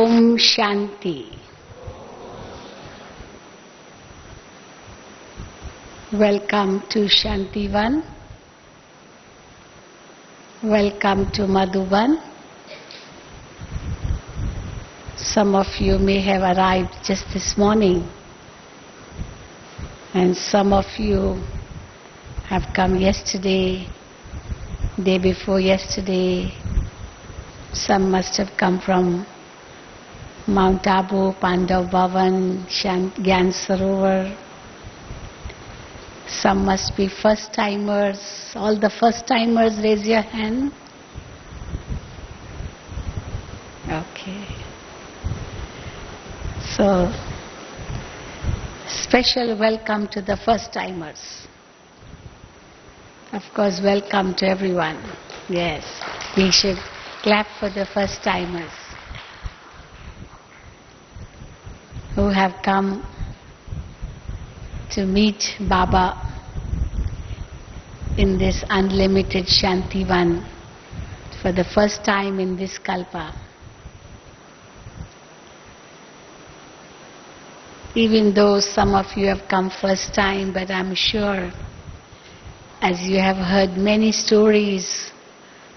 Om Shanti. Welcome to Shantivan. Welcome to Madhuban. Some of you may have arrived just this morning, and some of you have come yesterday, day before yesterday. Some must have come from Mount Abu, Pandav Bhavan, Gyan Sarovar. Some must be first-timers. All the first-timers, raise your hand. Okay. So, special welcome to the first-timers. Of course, welcome to everyone. Yes, we should clap for the first-timers who have come to meet Baba in this unlimited Shantivan for the first time in this Kalpa. Even though some of you have come first time, but I'm sure as you have heard many stories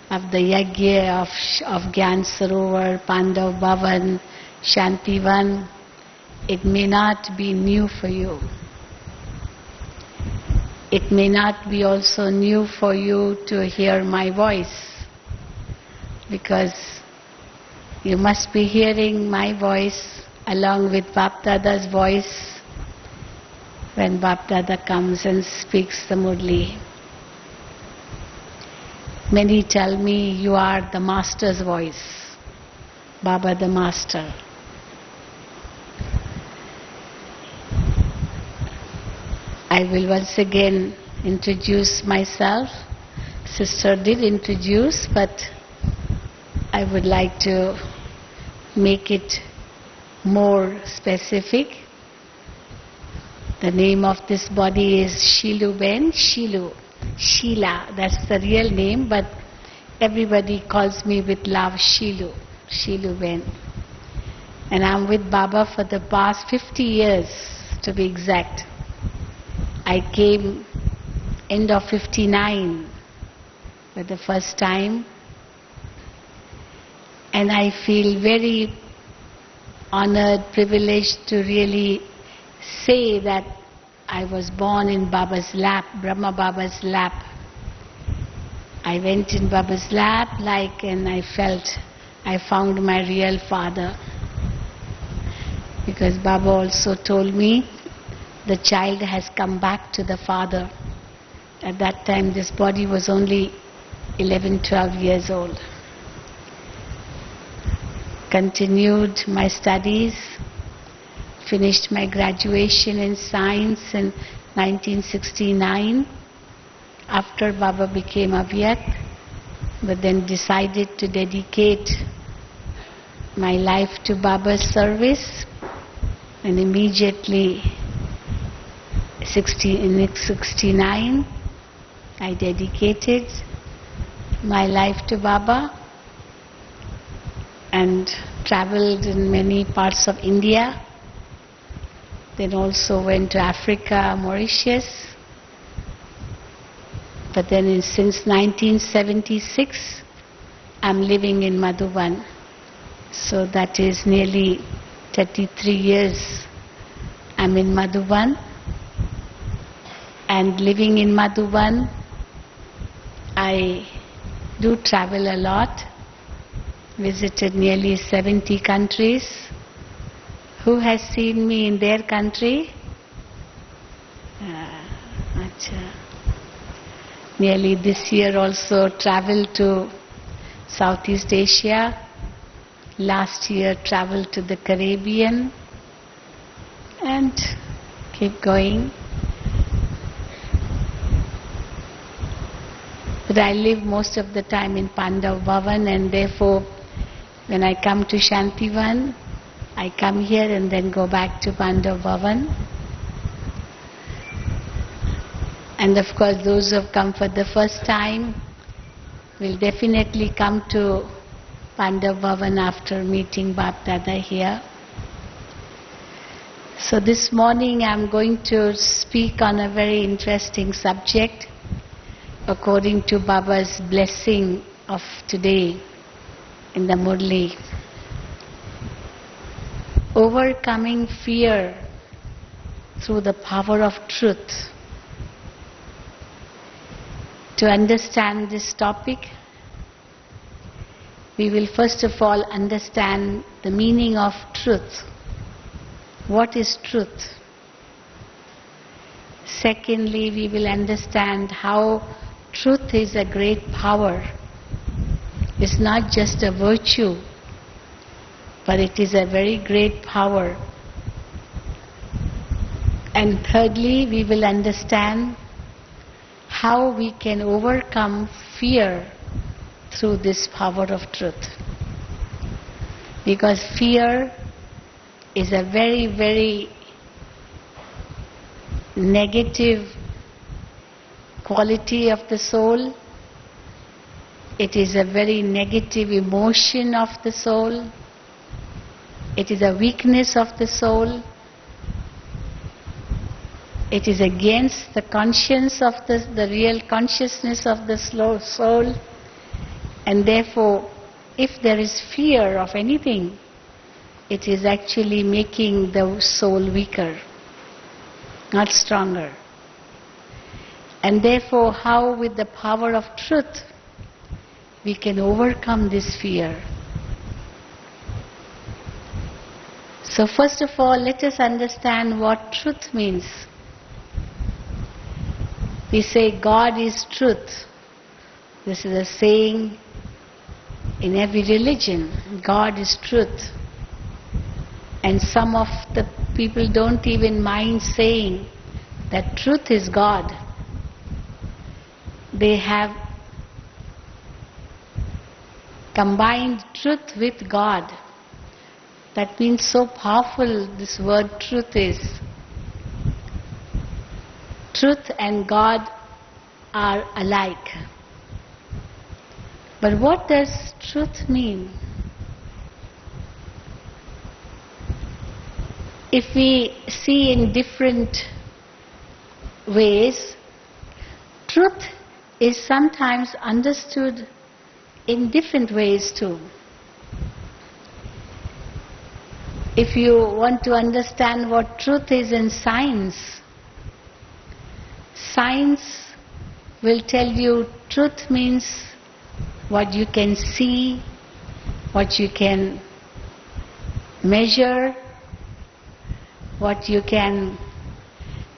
of the Yajna of Gyan Sarovar, Pandav Bhavan, Shantivan, it may not be new for you. It may not be also new for you to hear my voice, because you must be hearing my voice along with Bap Dada's voice when Bap Dada comes and speaks the Murli. Many tell me you are the Master's voice, Baba the Master. I will once again introduce myself. Sister did introduce, but I would like to make it more specific. The name of this body is Sheilu Behn, Sheilu, Sheila, that's the real name, but everybody calls me with love Sheilu, Sheilu Behn. And I'm with Baba for the past 50 years, to be exact. I came end of 59 for the first time, and I feel very honored, privileged to really say that I was born in Baba's lap, Brahma Baba's lap. I went in Baba's lap and I felt I found my real father. Because Baba also told me the child has come back to the father. At that time this body was only 11, 12 years old. Continued my studies, finished my graduation in science in 1969 after Baba became Avyak, but then decided to dedicate my life to Baba's service, and immediately in 69 I dedicated my life to Baba and traveled in many parts of India. Then also went to Africa, Mauritius. But then since 1976, I'm living in Madhuban. So that is nearly 33 years I'm in Madhuban. And living in Madhuban, I do travel a lot. Visited nearly 70 countries. Who has seen me in their country? Nearly this year also traveled to Southeast Asia. Last year traveled to the Caribbean. And keep going. But I live most of the time in Pandav Bhavan, and therefore when I come to Shantivan, I come here and then go back to Pandav Bhavan. And of course those who have come for the first time will definitely come to Pandav Bhavan after meeting Bap Dada here. So this morning I'm going to speak on a very interesting subject according to Baba's blessing of today in the Murli. Overcoming fear through the power of truth. To understand this topic, we will first of all understand the meaning of truth. What is truth? Secondly, we will understand how truth is a great power. It's not just a virtue, but it is a very great power. And thirdly, we will understand how we can overcome fear through this power of truth. Because fear is a very, very negative quality of the soul. It is a very negative emotion of the soul. It is a weakness of the soul. It is against the conscience of the real consciousness of the soul. And therefore, if there is fear of anything, it is actually making the soul weaker, not stronger. And therefore, how with the power of truth we can overcome this fear. So first of all, let us understand what truth means. We say God is truth. This is a saying in every religion. God is truth. And some of the people don't even mind saying that truth is God. They have combined truth with God. That means so powerful this word truth is. Truth and God are alike. But what does truth mean? If we see in different ways, truth is sometimes understood in different ways too. If you want to understand what truth is in science, science will tell you truth means what you can see, what you can measure, what you can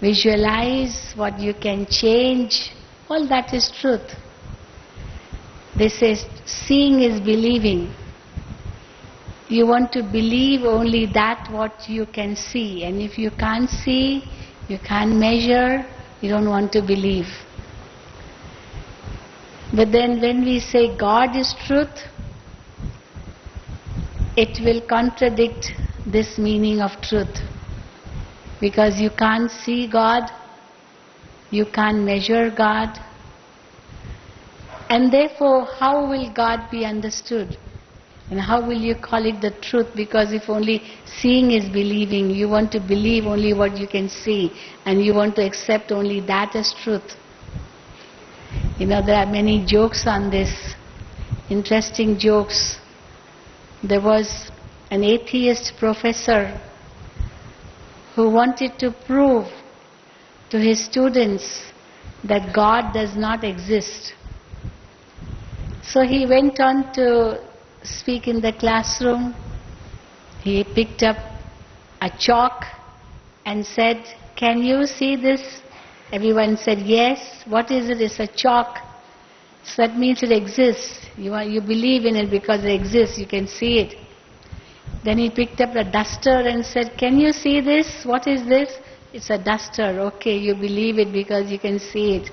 visualize, what you can change, all that is truth. They say seeing is believing. You want to believe only that what you can see, and if you can't see, you can't measure, you don't want to believe. But then when we say God is truth, it will contradict this meaning of truth. Because you can't see God, you can't measure God, and therefore how will God be understood? And how will you call it the truth? Because if only seeing is believing, you want to believe only what you can see, and you want to accept only that as truth. You know, there are many jokes on this, interesting jokes. There was an atheist professor who wanted to prove to his students that God does not exist. So he went on to speak in the classroom. He picked up a chalk and said, "Can you see this?" Everyone said, "Yes." "What is it?" "It's a chalk." So that means it exists. You believe in it because it exists. You can see it. Then he picked up a duster and said, "Can you see this? What is this?" "It's a duster." "Okay, you believe it because you can see it."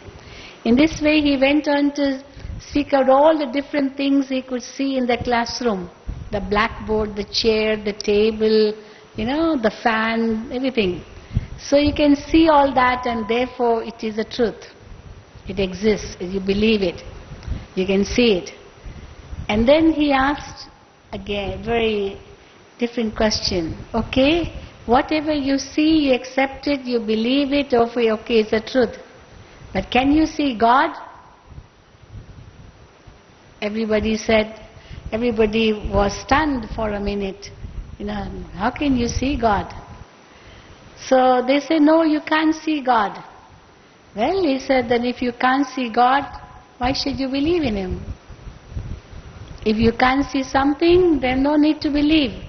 In this way he went on to speak out all the different things he could see in the classroom. The blackboard, the chair, the table, the fan, everything. So you can see all that, and therefore it is a truth. It exists. You believe it. You can see it. And then he asked Again, very different question. Okay, whatever you see, you accept it, you believe it, okay, it's the truth. But can you see God? Everybody was stunned for a minute. How can you see God? So they say, no, you can't see God. Well, he said, then if you can't see God, why should you believe in Him? If you can't see something, then no need to believe.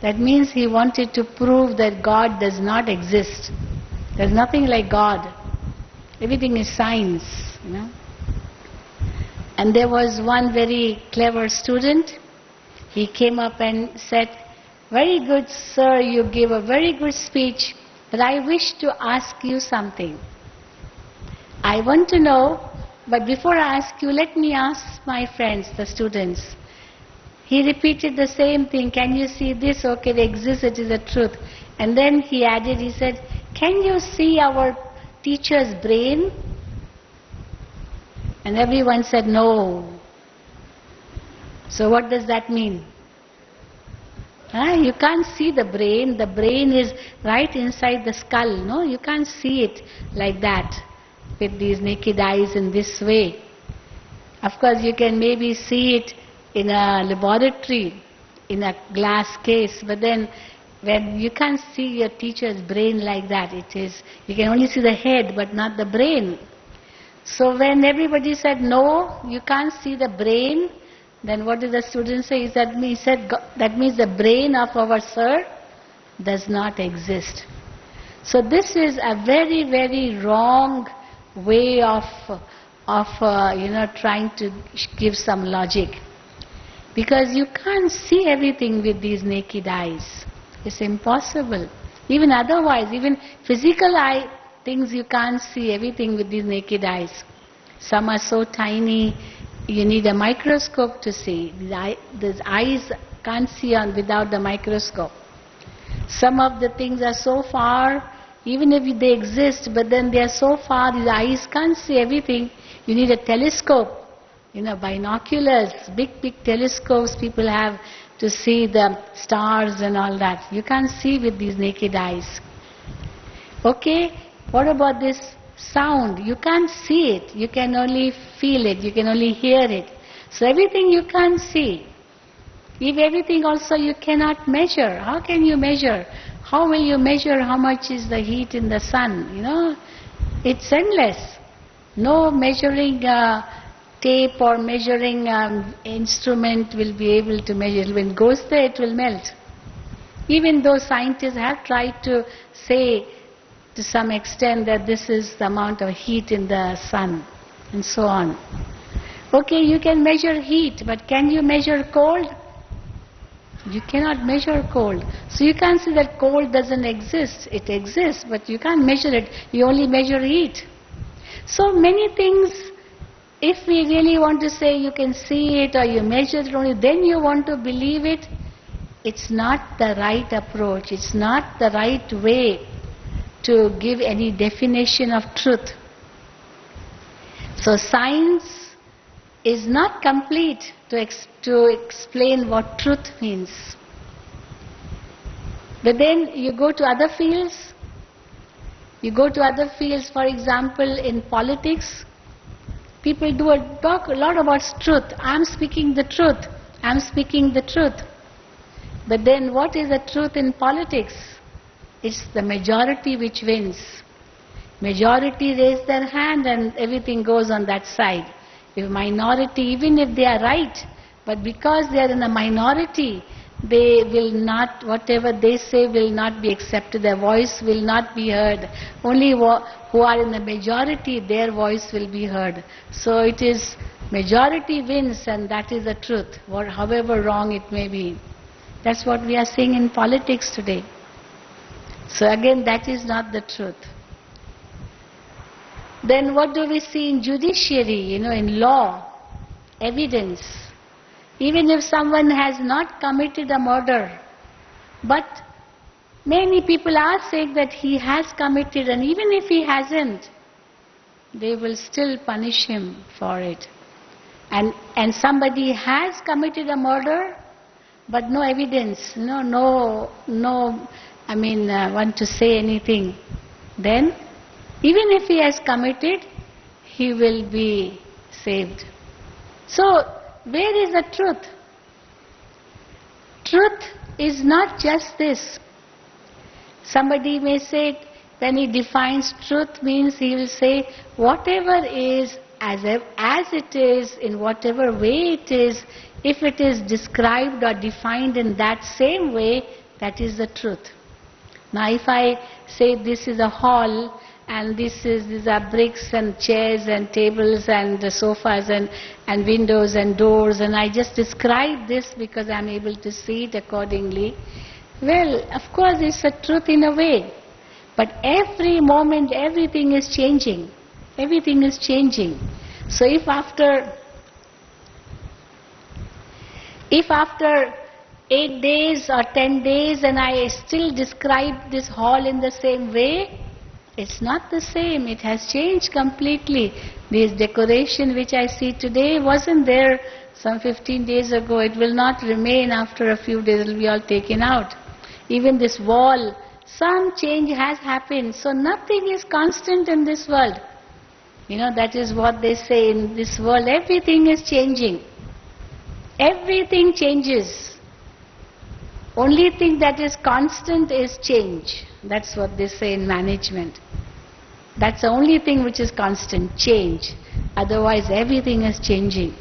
That means he wanted to prove that God does not exist. There's nothing like God. Everything is science, And there was one very clever student. He came up and said, very good, sir, you gave a very good speech, but I wish to ask you something. I want to know, but before I ask you, let me ask my friends, the students. He repeated the same thing. Can you see this? Okay, it exists, it is the truth. And then he added, he said, can you see our teacher's brain? And everyone said, no. So what does that mean? You can't see the brain. The brain is right inside the skull, no? You can't see it like that, with these naked eyes in this way. Of course, you can maybe see it in a laboratory, in a glass case, but then when you can't see your teacher's brain like that, you can only see the head but not the brain. So when everybody said, no, you can't see the brain, then what did the student say? He said, that means the brain of our sir does not exist. So this is a very, very wrong way of trying to give some logic. Because you can't see everything with these naked eyes. It's impossible. Even otherwise, even physical eye things you can't see everything with these naked eyes. Some are so tiny, you need a microscope to see. The eyes can't see without the microscope. Some of the things are so far, even if they exist, but then they are so far, the eyes can't see everything. You need a telescope, binoculars, big telescopes people have to see the stars and all that. You can't see with these naked eyes. Okay, what about this sound? You can't see it, you can only feel it, you can only hear it. So everything you can't see. If everything also you cannot measure, how can you measure? How will you measure how much is the heat in the sun? It's endless. No measuring tape or measuring instrument will be able to measure. When it goes there, it will melt. Even though scientists have tried to say to some extent that this is the amount of heat in the sun and so on. Okay, you can measure heat, but can you measure cold? You cannot measure cold. So you can't say that cold doesn't exist. It exists, but you can't measure it. You only measure heat. So many things, if we really want to say you can see it or you measure it only, then you want to believe it, it's not the right approach. It's not the right way to give any definition of truth. So science is not complete to explain what truth means. But then you go to other fields. For example, in politics, people talk a lot about truth. I'm speaking the truth. I'm speaking the truth. But then what is the truth in politics? It's the majority which wins. Majority raise their hand and everything goes on that side. If minority, even if they are right, but because they are in a minority, they will not, whatever they say will not be accepted, their voice will not be heard. Only who are in the majority, their voice will be heard. So it is majority wins and that is the truth, however wrong it may be. That's what we are seeing in politics today. So again, that is not the truth. Then what do we see in judiciary, in law, evidence? Even if someone has not committed a murder, but many people are saying that he has committed, and even if he hasn't, they will still punish him for it. And somebody has committed a murder, but no evidence, no, want to say anything, then even if he has committed, he will be saved. So, where is the truth? Truth is not just this. Somebody may say, when he defines truth, means he will say, whatever is as it is, in whatever way it is, if it is described or defined in that same way, that is the truth. Now if I say this is a hall, and these are bricks and chairs and tables and sofas and windows and doors, and I just describe this because I am able to see it accordingly, well, of course it's a truth in a way. But every moment everything is changing. Everything is changing. So if after 8 days or 10 days and I still describe this hall in the same way, it's not the same. It has changed completely. This decoration which I see today wasn't there some 15 days ago. It will not remain after a few days. It will be all taken out. Even this wall, some change has happened. So nothing is constant in this world. That is what they say, in this world everything is changing. Everything changes. Only thing that is constant is change. That's what they say in management. That's the only thing which is constant, change. Otherwise everything is changing.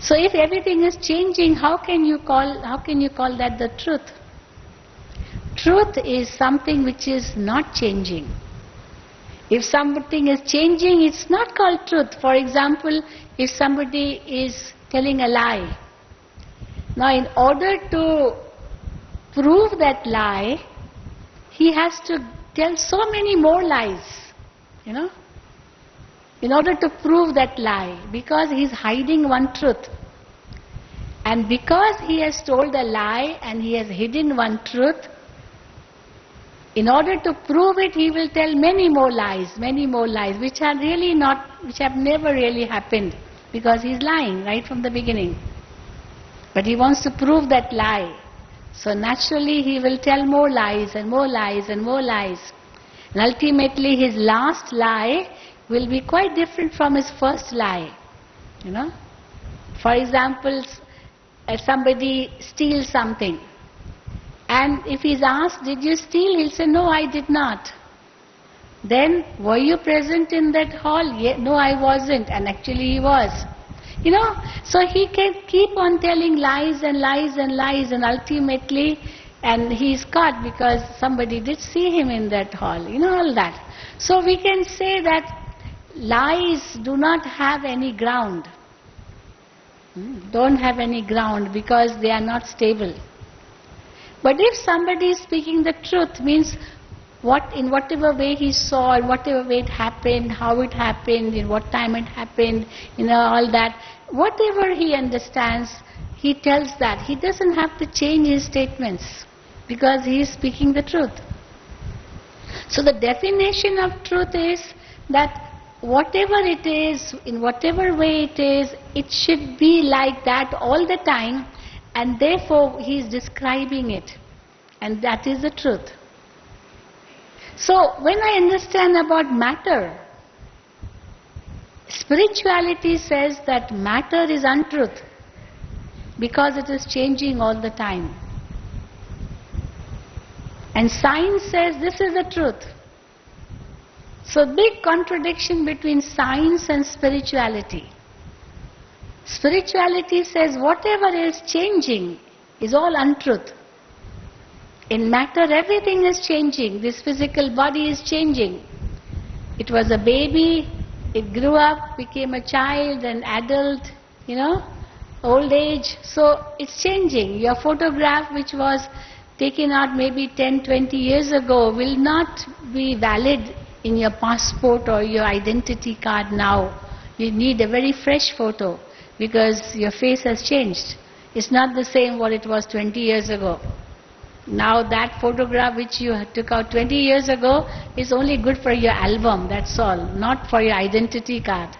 So if everything is changing, how can you call that the truth? Truth is something which is not changing. If something is changing, it's not called truth. For example, if somebody is telling a lie. Now in order to prove that lie, he has to tell so many more lies, in order to prove that lie, because he is hiding one truth. And because he has told a lie and he has hidden one truth, in order to prove it, he will tell many more lies, which are really not, which have never really happened, because he is lying right from the beginning. But he wants to prove that lie. So naturally he will tell more lies and more lies and more lies. And ultimately his last lie will be quite different from his first lie. For example, somebody steals something. And if he's asked, did you steal? He'll say, no, I did not. Then, were you present in that hall? No, I wasn't. And actually he was. So he can keep on telling lies and lies and lies, and ultimately, and he's caught because somebody did see him in that hall, all that. So we can say that lies do not have any ground. Don't have any ground because they are not stable. But if somebody is speaking the truth, means in whatever way he saw, in whatever way it happened, how it happened, in what time it happened, all that, whatever he understands, he tells that. He doesn't have to change his statements because he is speaking the truth. So the definition of truth is that whatever it is, in whatever way it is, it should be like that all the time, and therefore he is describing it. And that is the truth. So when I understand about matter, spirituality says that matter is untruth because it is changing all the time. And science says this is the truth. So big contradiction between science and spirituality. Spirituality says whatever is changing is all untruth. In matter everything is changing. This physical body is changing. It was a baby, it grew up, became a child, an adult, old age. So it's changing. Your photograph which was taken out maybe 10, 20 years ago will not be valid in your passport or your identity card now. You need a very fresh photo because your face has changed. It's not the same what it was 20 years ago. Now that photograph which you took out 20 years ago is only good for your album, that's all, not for your identity card.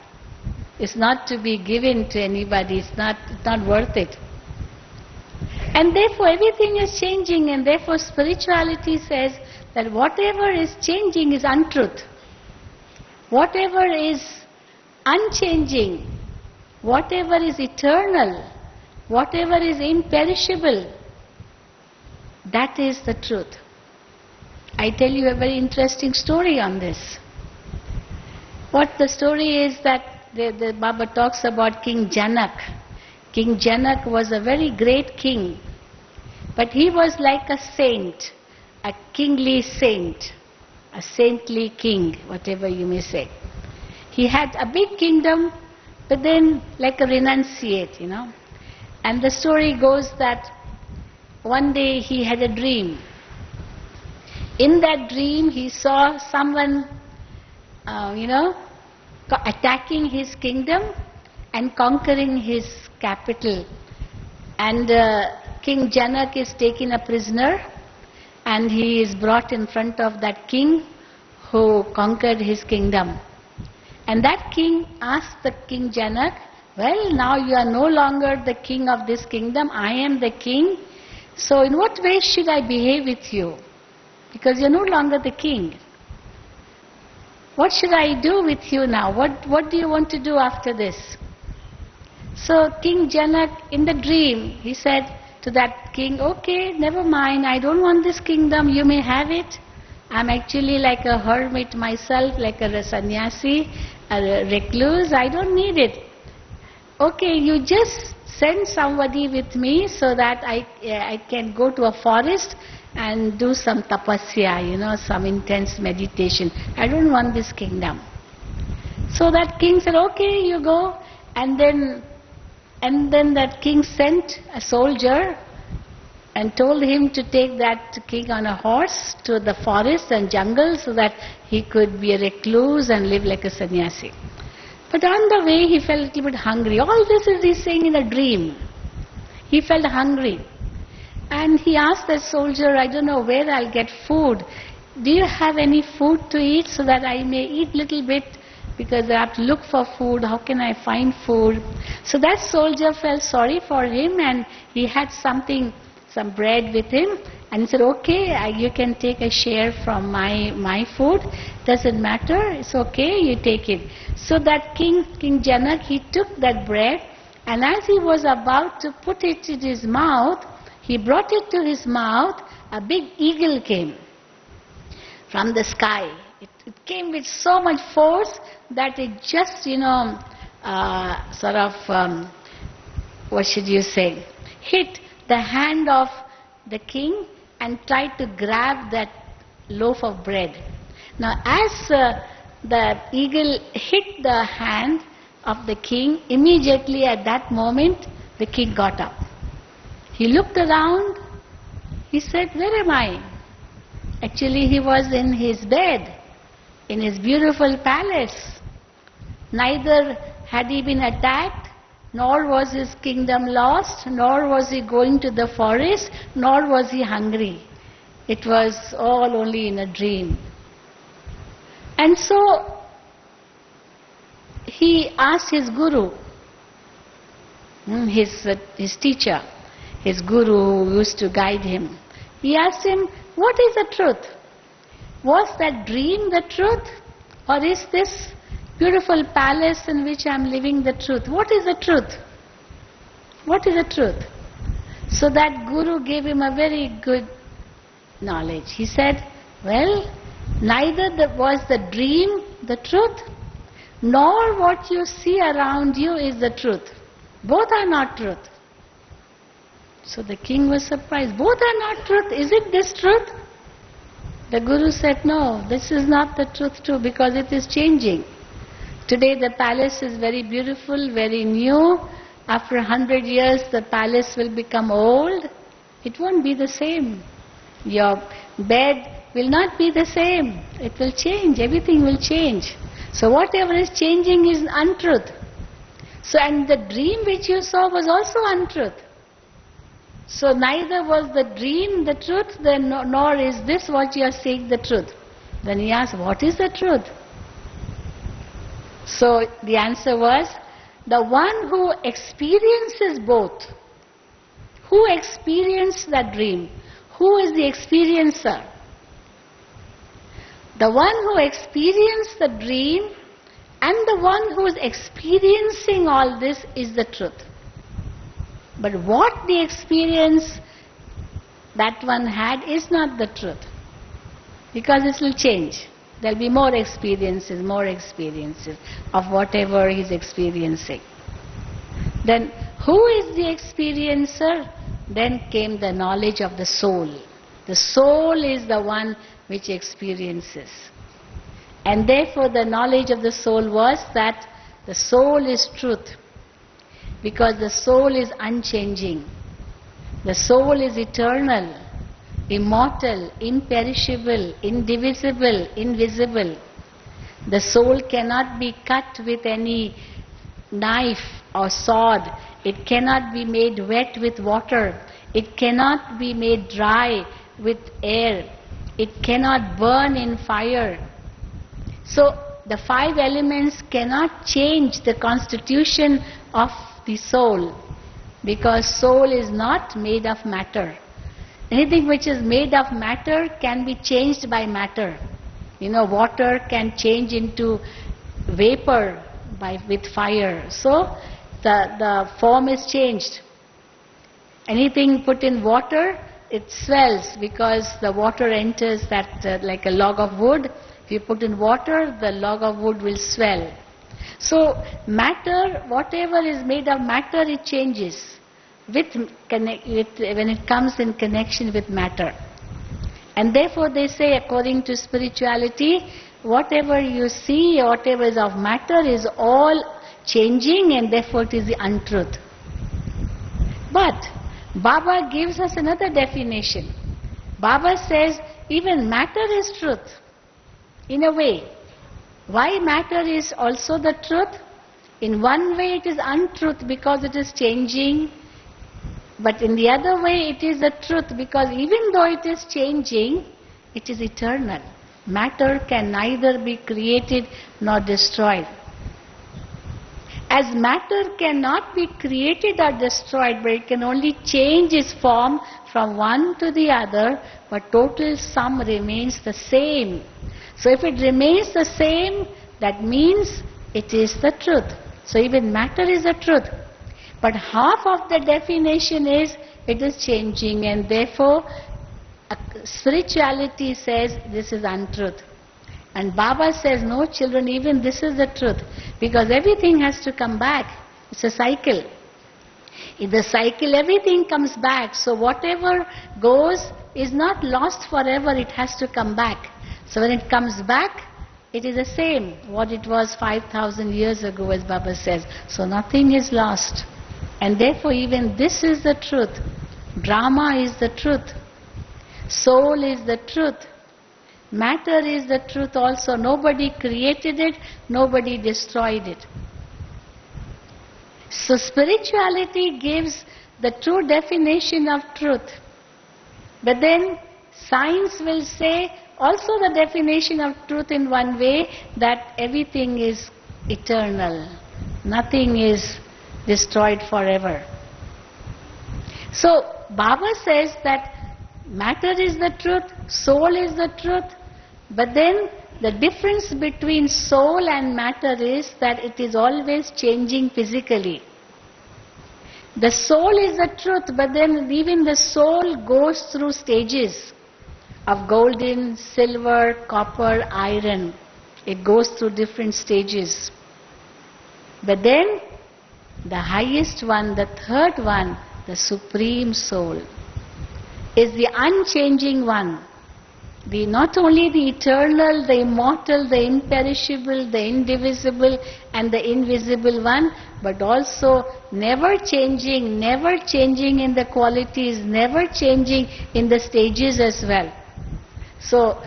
It's not to be given to anybody, it's not worth it. And therefore everything is changing, and therefore spirituality says that whatever is changing is untruth. Whatever is unchanging, whatever is eternal, whatever is imperishable, that is the truth. I tell you a very interesting story on this. What the story is that the Baba talks about King Janak. King Janak was a very great king, but he was like a saint, a kingly saint, a saintly king, whatever you may say. He had a big kingdom, but then like a renunciate, And the story goes that one day he had a dream. In that dream he saw someone, attacking his kingdom and conquering his capital. And King Janak is taken a prisoner, and he is brought in front of that king who conquered his kingdom. And that king asked the King Janak, well, now you are no longer the king of this kingdom, I am the king. So in what way should I behave with you? Because you are no longer the king. What should I do with you now? What do you want to do after this? So King Janak, in the dream, he said to that king, okay, never mind, I don't want this kingdom, you may have it. I'm actually like a hermit myself, like a sannyasi, a recluse, I don't need it. Okay, you just send somebody with me so that I can go to a forest and do some tapasya, some intense meditation. I don't want this kingdom. So that king said, okay, you go. And then that king sent a soldier and told him to take that king on a horse to the forest and jungle so that he could be a recluse and live like a sannyasi. But on the way he felt a little bit hungry. All this is he saying in a dream. He felt hungry. And he asked that soldier, I don't know where I'll get food. Do you have any food to eat so that I may eat little bit? Because I have to look for food. How can I find food? So that soldier felt sorry for him, and he had some bread with him. And he said, okay, you can take a share from my food. Doesn't matter, it's okay, you take it. So that King Janak, he took that bread, and as he was about to put it in his mouth, he brought it to his mouth, a big eagle came from the sky. It came with so much force that it just, hit the hand of the king and tried to grab that loaf of bread. Now as the eagle hit the hand of the king, immediately at that moment the king got up. He looked around, he said, where am I? Actually he was in his bed, in his beautiful palace. Neither had he been attacked, nor was his kingdom lost, nor was he going to the forest, nor was he hungry. It was all only in a dream. And so he asked his guru, his teacher, his guru who used to guide him. He asked him, what is the truth? Was that dream the truth? Or is this beautiful palace in which I am living the truth? What is the truth? What is the truth? So that guru gave him a very good knowledge. He said, well, neither was the dream the truth, nor what you see around you is the truth. Both are not truth. So the king was surprised. Both are not truth. Is it this truth? The guru said, no, this is not the truth too, because it is changing. Today the palace is very beautiful, very new. After 100 years the palace will become old. It won't be the same. Your bed will not be the same. It will change. Everything will change. So whatever is changing is untruth. So, and the dream which you saw was also untruth. So neither was the dream the truth, nor is this what you are saying the truth. Then he asked, what is the truth? So the answer was, the one who experiences both, who experienced that dream? Who is the experiencer? The one who experienced the dream and the one who is experiencing all this is the truth. But what the experience that one had is not the truth. Because it will change. There will be more experiences of whatever he is experiencing. Then who is the experiencer? Then came the knowledge of the soul. The soul is the one which experiences. And therefore the knowledge of the soul was that the soul is truth. Because the soul is unchanging. The soul is eternal, immortal, imperishable, indivisible, invisible. The soul cannot be cut with any knife or sword. It cannot be made wet with water. It cannot be made dry with air. It cannot burn in fire. So the five elements cannot change the constitution of the soul, because soul is not made of matter. Anything which is made of matter can be changed by matter. Water can change into vapor with fire. So the form is changed. Anything put in water, it swells because the water enters that like a log of wood. If you put in water, the log of wood will swell. So matter, whatever is made of matter, it changes when it comes in connection with matter. And therefore they say, according to spirituality, whatever you see, whatever is of matter is all changing, and therefore it is the untruth. But Baba gives us another definition. Baba says even matter is truth, in a way. Why matter is also the truth? In one way it is untruth because it is changing, but in the other way it is the truth because even though it is changing, it is eternal. Matter can neither be created nor destroyed. As matter cannot be created or destroyed, but it can only change its form from one to the other, but total sum remains the same. So if it remains the same, that means it is the truth. So even matter is the truth. But half of the definition is it is changing, and therefore spirituality says this is untruth. And Baba says, no children, even this is the truth. Because everything has to come back. It's a cycle. In the cycle, everything comes back. So whatever goes is not lost forever, it has to come back. So when it comes back, it is the same, what it was 5,000 years ago, as Baba says. So nothing is lost. And therefore even this is the truth. Drama is the truth. Soul is the truth. Matter is the truth also. Nobody created it, nobody destroyed it. So spirituality gives the true definition of truth. But then science will say also the definition of truth in one way, that everything is eternal. Nothing is destroyed forever. So Baba says that matter is the truth, soul is the truth, but then the difference between soul and matter is that it is always changing physically. The soul is the truth, but then even the soul goes through stages of golden, silver, copper, iron. It goes through different stages. But then the highest one, the third one, the Supreme Soul, is the unchanging one. Not only the eternal, the immortal, the imperishable, the indivisible and the invisible one, but also never changing in the qualities, never changing in the stages as well. So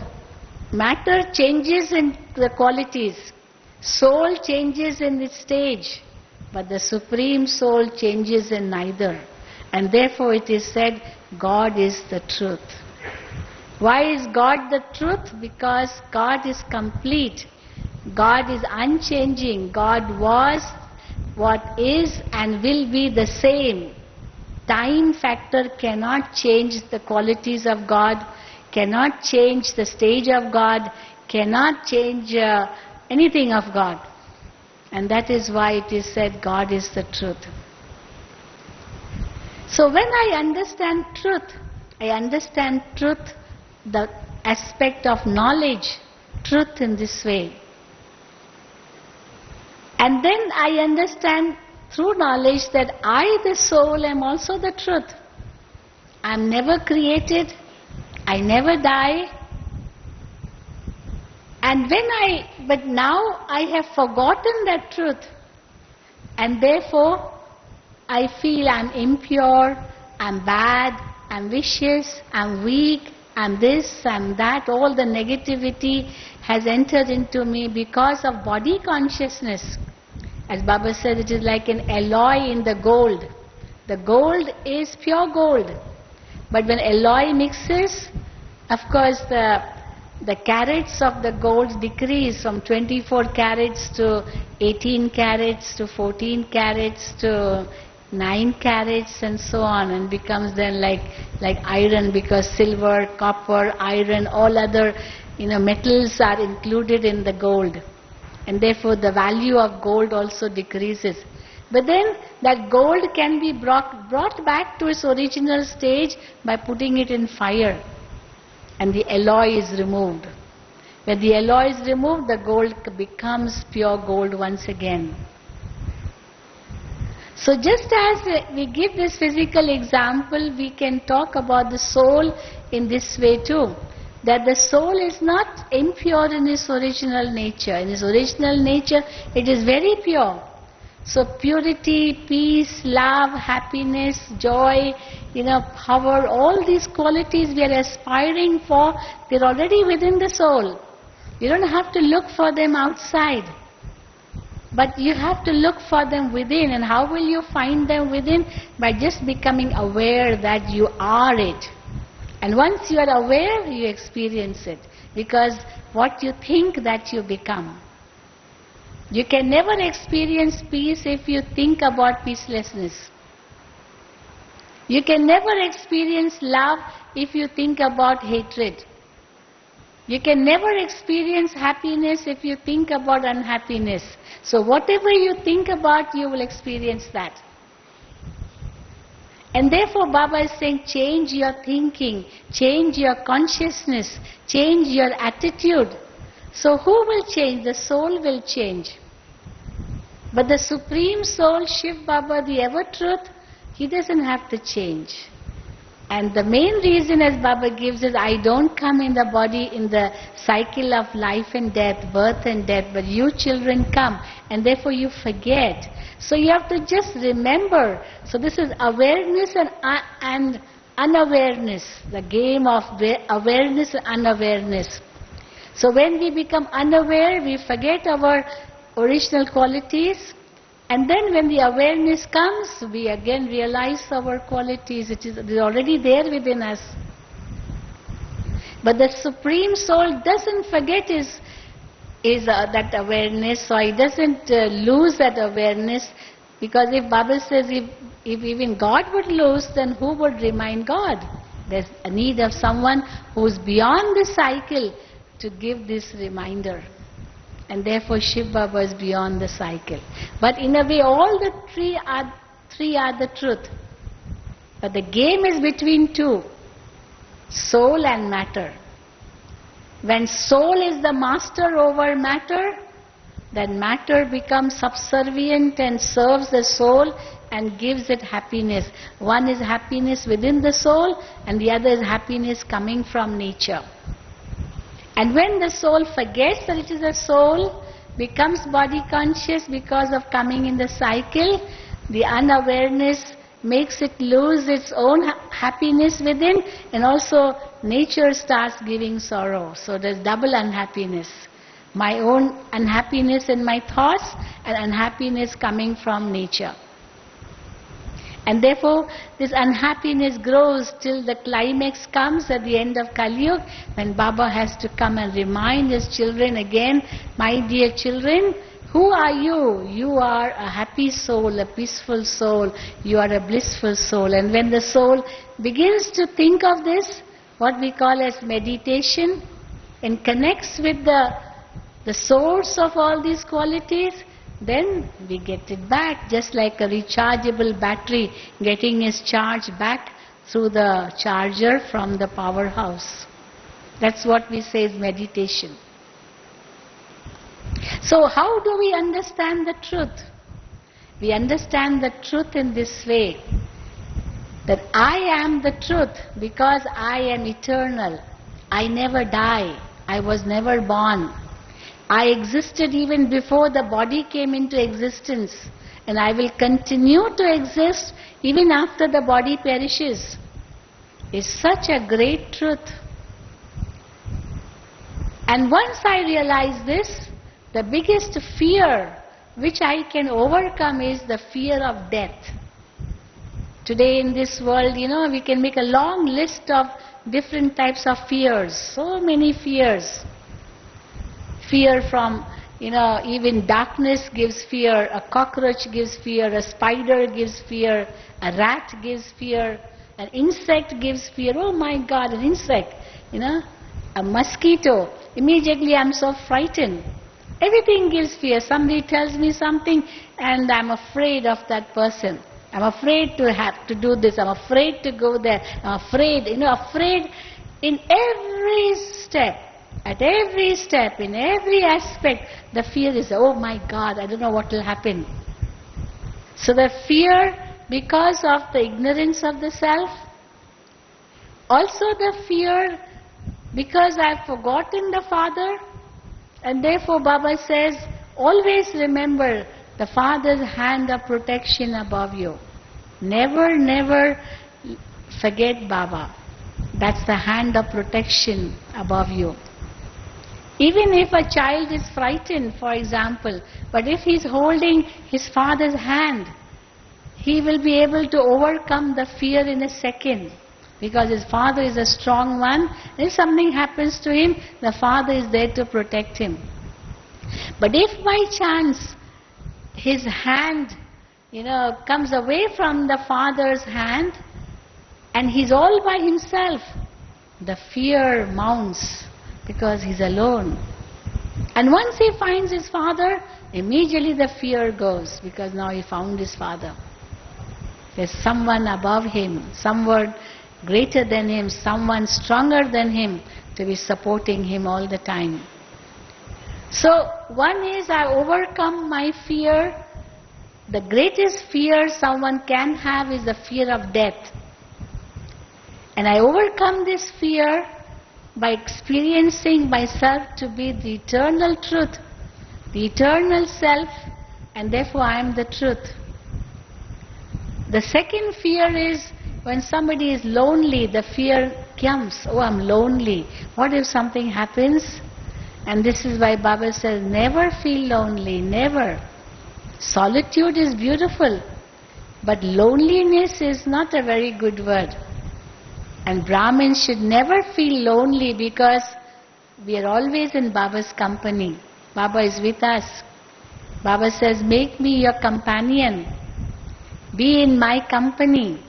matter changes in the qualities, soul changes in its stage, but the Supreme Soul changes in neither. And therefore it is said, God is the truth. Why is God the truth? Because God is complete. God is unchanging. God was, what is and will be the same. time factor cannot change the qualities of God, cannot change the stage of God, cannot change anything of God. And that is why it is said God is the truth. So when I understand truth, the aspect of knowledge, truth in this way. And then I understand through knowledge that I, the soul, am also the truth. I am never created, I never die. And but now I have forgotten that truth. And therefore, I feel I'm impure, I'm bad, I'm vicious, I'm weak, I'm this, I'm that. All the negativity has entered into me because of body consciousnness. As Baba said, it is like an alloy in the gold. The gold is pure gold. But when alloy mixes, of course the carats of the gold decrease from 24 carats to 18 carats to 14 carats to 9 carats and so on, and becomes then like iron, because silver, copper, iron, all other metals are included in the gold. And therefore the value of gold also decreases. But then that gold can be brought back to its original stage by putting it in fire. And the alloy is removed. When the alloy is removed, the gold becomes pure gold once again. So just as we give this physical example, we can talk about the soul in this way too. That the soul is not impure in its original nature. In its original nature, it is very pure. So purity, peace, love, happiness, joy, power, all these qualities we are aspiring for, they're already within the soul. You don't have to look for them outside. But you have to look for them within. And how will you find them within? By just becoming aware that you are it. And once you are aware, you experience it. Because what you think, that you become. You can never experience peace if you think about peacelessness. You can never experience love if you think about hatred. You can never experience happiness if you think about unhappiness. So whatever you think about, you will experience that. And therefore Baba is saying, change your thinking, change your consciousness, change your attitude. So who will change? The soul will change. But the Supreme Soul, Shiv Baba, the Ever-Truth, he doesn't have to change. And the main reason, as Baba gives, is I don't come in the body in the cycle of life and death, birth and death, but you children come, and therefore you forget. So you have to just remember. So this is awareness and unawareness, the game of awareness and unawareness. So when we become unaware, we forget our original qualities, and then when the awareness comes, we again realize our qualities. It is already there within us. But the Supreme Soul doesn't forget that awareness, so he doesn't lose that awareness, because if Baba says if even God would lose, then who would remind God? There's a need of someone who's beyond the cycle to give this reminder. And therefore Shiv Baba is beyond the cycle. But in a way all the three are the truth. But the game is between two, soul and matter. When soul is the master over matter, then matter becomes subservient and serves the soul and gives it happiness. One is happiness within the soul, and the other is happiness coming from nature. And when the soul forgets that it is a soul, becomes body conscious because of coming in the cycle, the unawareness makes it lose its own happiness within, and also nature starts giving sorrow. So there's double unhappiness. My own unhappiness in my thoughts and unhappiness coming from nature. And therefore this unhappiness grows till the climax comes at the end of Kali Yuga, when Baba has to come and remind his children again, my dear children, Who are you? You are a happy soul, a peaceful soul. You are a blissful soul. And when the soul begins to think of this, what we call as meditation, and connects with the source of all these qualities, then we get it back, just like a rechargeable battery getting its charge back through the charger from the powerhouse. That's what we say is meditation. So how do we understand the truth? We understand the truth in this way, that I am the truth because I am eternal. I never die. I was never born. I existed even before the body came into existence, and I will continue to exist even after the body perishes. It's such a great truth. And once I realize this, the biggest fear which I can overcome is the fear of death. Today in this world, we can make a long list of different types of fears. So many fears. Fear from, even darkness gives fear, a cockroach gives fear, a spider gives fear, a rat gives fear, an insect gives fear. Oh my God, an insect, a mosquito. Immediately I'm so frightened. Everything gives fear. Somebody tells me something and I'm afraid of that person. I'm afraid to have to do this. I'm afraid to go there. I'm afraid, afraid in every step. At every step, in every aspect, the fear is, oh my God, I don't know what will happen. So the fear because of the ignorance of the self, also the fear because I've forgotten the Father, and therefore Baba says, always remember the Father's hand of protection above you. Never, never forget Baba. That's the hand of protection above you. Even if a child is frightened, for example, but if he's holding his father's hand, he will be able to overcome the fear in a second, because his father is a strong one. If something happens to him, the father is there to protect him. But if by chance his hand, comes away from the father's hand and he's all by himself, the fear mounts. Because he's alone. And once he finds his father, immediately the fear goes, because now he found his father. There's someone above him, someone greater than him, someone stronger than him to be supporting him all the time. So one is I overcome my fear. The greatest fear someone can have is the fear of death. And I overcome this fear by experiencing myself to be the eternal truth, the eternal self, and therefore I am the truth. The second fear is when somebody is lonely, the fear comes, oh, I'm lonely. What if something happens? And this is why Baba says, never feel lonely, never. Solitude is beautiful, but loneliness is not a very good word. And Brahmins should never feel lonely because we are always in Baba's company. Baba is with us. Baba says, make me your companion. Be in my company.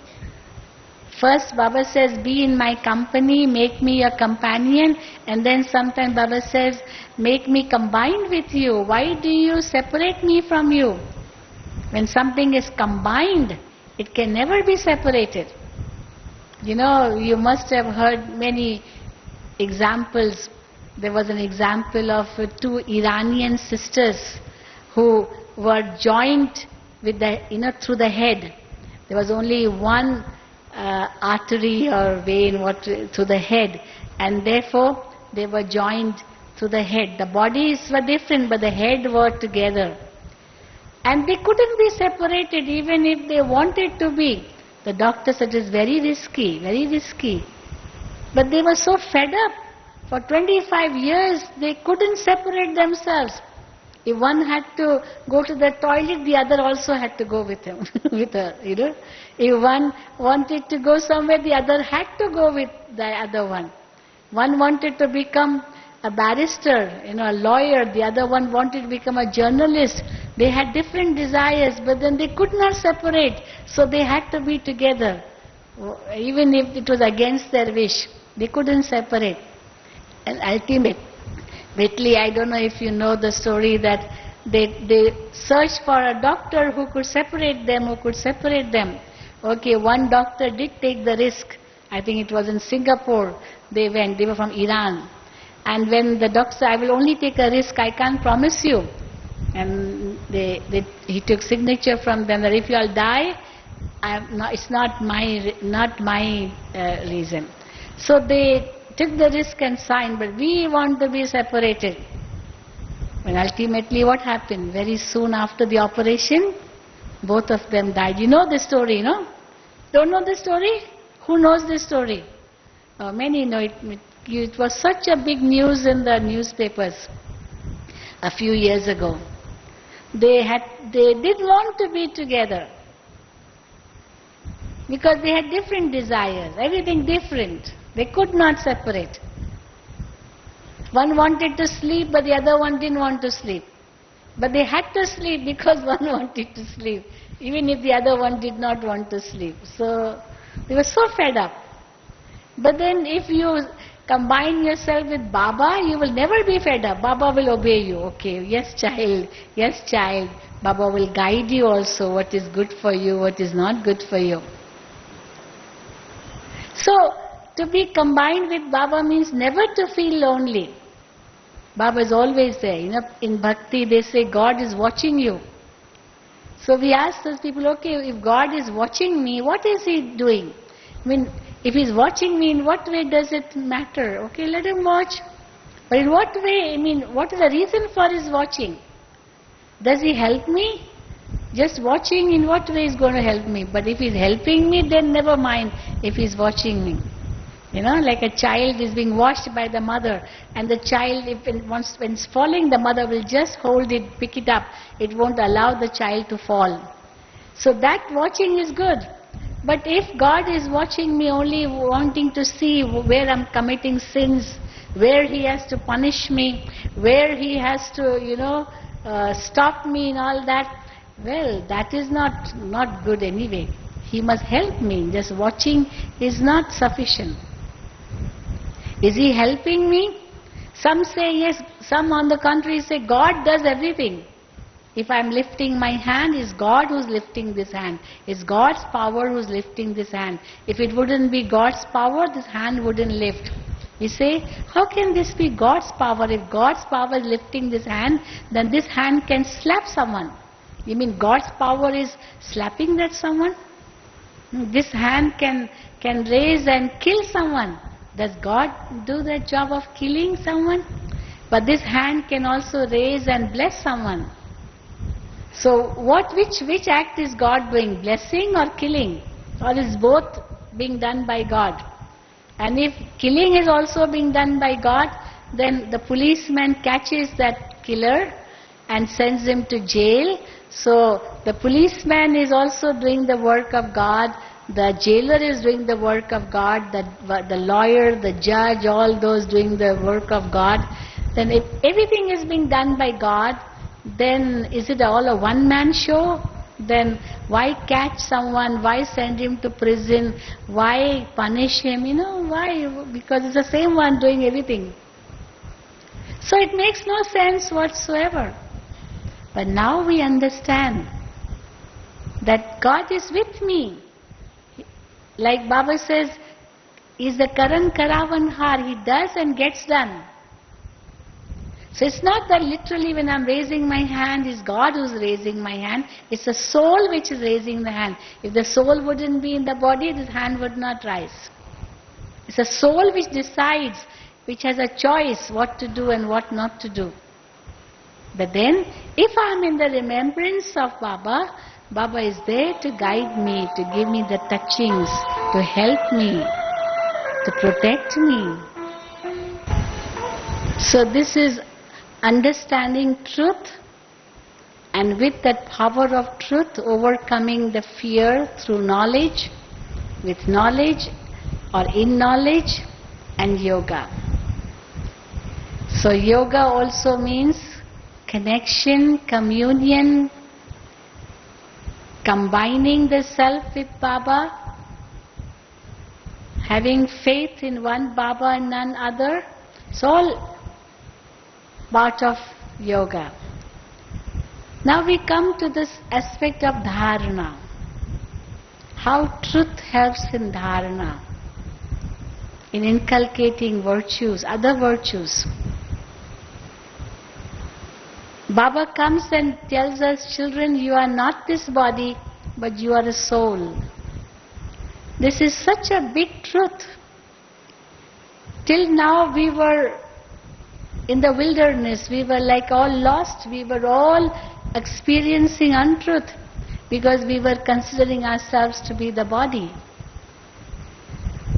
First Baba says, be in my company, make me your companion. And then sometimes Baba says, make me combined with you. Why do you separate me from you? When something is combined, it can never be separated. You must have heard many examples. There was an example of two Iranian sisters who were joined with through the head. There was only one artery or vein through the head, and therefore they were joined through the head. The bodies were different, but the head were together. And they couldn't be separated even if they wanted to be. The doctor said it is very risky, very risky. But they were so fed up. For 25 years, they couldn't separate themselves. If one had to go to the toilet, the other also had to go with him, with her, If one wanted to go somewhere, the other had to go with the other one. One wanted to become a barrister, a lawyer, the other one wanted to become a journalist. They had different desires, but then they could not separate, so they had to be together. Even if it was against their wish, they couldn't separate. And ultimately, I don't know if you know the story, that they searched for a doctor who could separate them. Okay, one doctor did take the risk. I think it was in Singapore they went. They were from Iran. And when the doctor said, I will only take a risk, I can't promise you. And he took signature from them that if you all die, it's not my reason. So they took the risk and signed, but we want to be separated. And ultimately what happened? Very soon after the operation, both of them died. You know the story, no? Don't know the story? Who knows the story? Many know it. It was such a big news in the newspapers a few years ago. They didn't want to be together because they had different desires, everything different. They could not separate. One wanted to sleep, but the other one didn't want to sleep. But they had to sleep because one wanted to sleep, even if the other one did not want to sleep. So they were so fed up. But then if you combine yourself with Baba, you will never be fed up. Baba will obey you. Okay, yes child. Baba will guide you also, what is good for you, what is not good for you. So, to be combined with Baba means never to feel lonely. Baba is always there. In Bhakti they say God is watching you. So we ask those people, okay, if God is watching me, what is He doing? If He's watching me, in what way does it matter? Okay, let Him watch. But in what way, what is the reason for His watching? Does He help me? Just watching, in what way is going to help me? But if He's helping me, then never mind if He's watching me. Like a child is being watched by the mother, and the child, when it's falling, the mother will just hold it, pick it up. It won't allow the child to fall. So that watching is good. But if God is watching me only wanting to see where I'm committing sins, where He has to punish me, where He has to, stop me and all that, well, that is not good anyway. He must help me. Just watching is not sufficient. Is He helping me? Some say yes, some on the contrary say God does everything. If I'm lifting my hand, it's God who's lifting this hand. It's God's power who's lifting this hand. If it wouldn't be God's power, this hand wouldn't lift. We say, how can this be God's power? If God's power is lifting this hand, then this hand can slap someone. You mean God's power is slapping that someone? This hand can raise and kill someone. Does God do the job of killing someone? But this hand can also raise and bless someone. So which act is God doing? Blessing or killing? Or is both being done by God? And if killing is also being done by God, then the policeman catches that killer and sends him to jail. So the policeman is also doing the work of God. The jailer is doing the work of God, the lawyer, the judge, all those doing the work of God. Then if everything is being done by God, then is it all a one-man show? Then why catch someone? Why send him to prison? Why punish him? Why? Because it's the same one doing everything. So it makes no sense whatsoever. But now we understand that God is with me. Like Baba says, He's the Karan Karavan Har. He does and gets done. So it's not that literally when I'm raising my hand, it's God who's raising my hand. It's the soul which is raising the hand. If the soul wouldn't be in the body, this hand would not rise. It's the soul which decides, which has a choice what to do and what not to do. But then, if I'm in the remembrance of Baba, Baba is there to guide me, to give me the touchings, to help me, to protect me. So this is understanding truth, and with that power of truth, overcoming the fear through knowledge, with knowledge or in knowledge, and yoga. So So yoga also means connection, communion, combining the self with Baba, having faith in one Baba and none other. It's all part of yoga. Now we come to this aspect of dharana. How truth helps in dharana, in inculcating virtues, other virtues. Baba comes and tells us, children, you are not this body, but you are a soul. This is such a big truth. Till now we were in the wilderness, we were like all lost, we were all experiencing untruth because we were considering ourselves to be the body.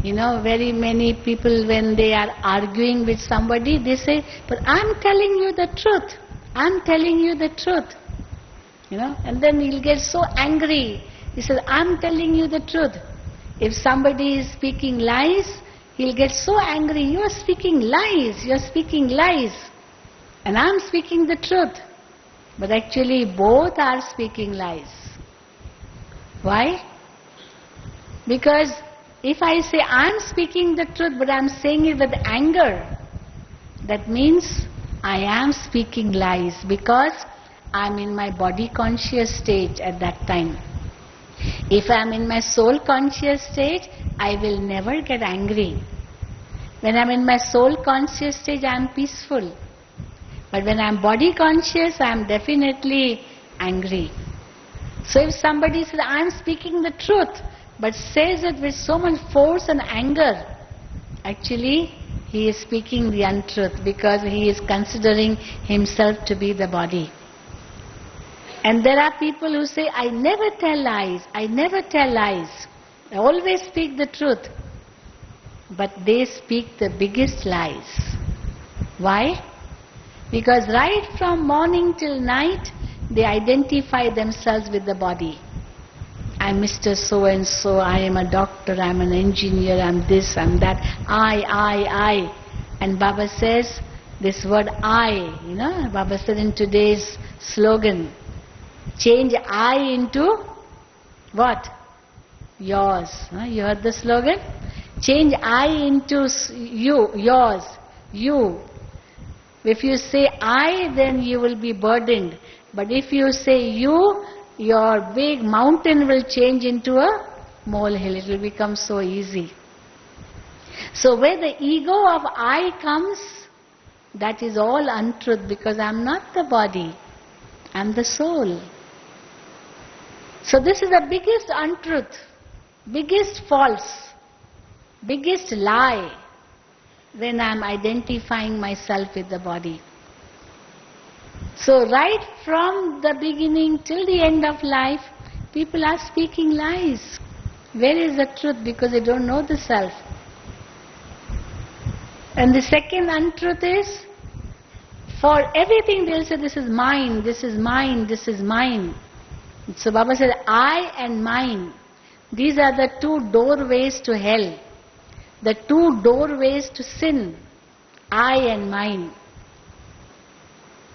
You know, very many people when they are arguing with somebody, they say, but I'm telling you the truth. I'm telling you the truth. You know, and then he'll get so angry. He says, I'm telling you the truth. If somebody is speaking lies, he'll get so angry. You are speaking lies. You are speaking lies. And I'm speaking the truth. But actually both are speaking lies. Why? Because if I say I'm speaking the truth but I'm saying it with anger, that means I am speaking lies because I'm in my body conscious state at that time. If I'm in my soul conscious state, I will never get angry. When I'm in my soul conscious state, I'm peaceful. But when I'm body conscious, I'm definitely angry. So if somebody says, I'm speaking the truth, but says it with so much force and anger, actually he is speaking the untruth because he is considering himself to be the body. And there are people who say, I never tell lies, I never tell lies. I always speak the truth. But they speak the biggest lies. Why? Because right from morning till night, they identify themselves with the body. I'm Mr. So-and-so, I am a doctor, I'm an engineer, I'm this, I'm that. I. And Baba says, this word I, you know, Baba said in today's slogan, change I into what? Yours. You heard the slogan? Change I into you, yours, you. If you say I, then you will be burdened. But if you say you, your big mountain will change into a molehill. It will become so easy. So where the ego of I comes, that is all untruth because I am not the body. I am the soul. So this is the biggest untruth, biggest false, biggest lie when I am identifying myself with the body. So right from the beginning till the end of life, people are speaking lies. Where is the truth? Because they don't know the self. And the second untruth is, for everything they'll say, this is mine, this is mine, this is mine. So Baba said, I and mine, these are the two doorways to hell. The two doorways to sin, I and mine.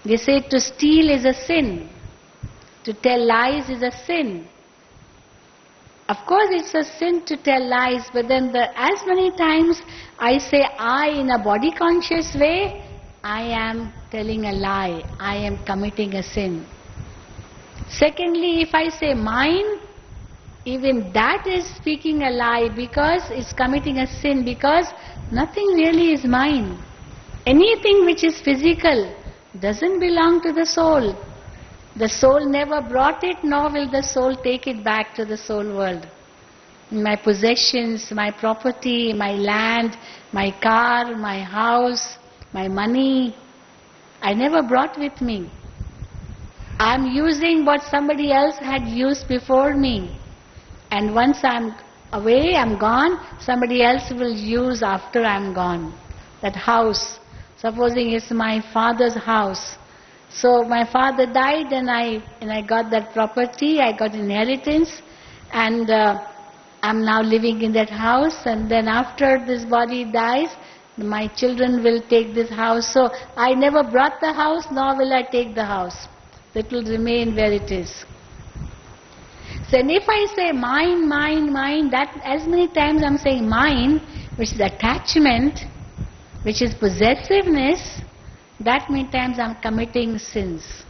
They say to steal is a sin, to tell lies is a sin. Of course it's a sin to tell lies, but then as many times I say I in a body conscious way, I am telling a lie, I am committing a sin. Secondly, if I say mine, even that is speaking a lie because it's committing a sin, because nothing really is mine. Anything which is physical doesn't belong to the soul. The soul never brought it, nor will the soul take it back to the soul world. My possessions, my property, my land, my car, my house, my money, I never brought with me. I'm using what somebody else had used before me. And once I'm away, I'm gone, somebody else will use after I'm gone. That house, supposing it's my father's house. So my father died and I got that property, I got inheritance, and I'm now living in that house, and then after this body dies, My children will take this house, so I never brought the house, nor will I take the house. It will remain where it is. So and if I say mine, mine, mine, that as many times I'm saying mine, which is attachment, which is possessiveness, that many times I'm committing sins.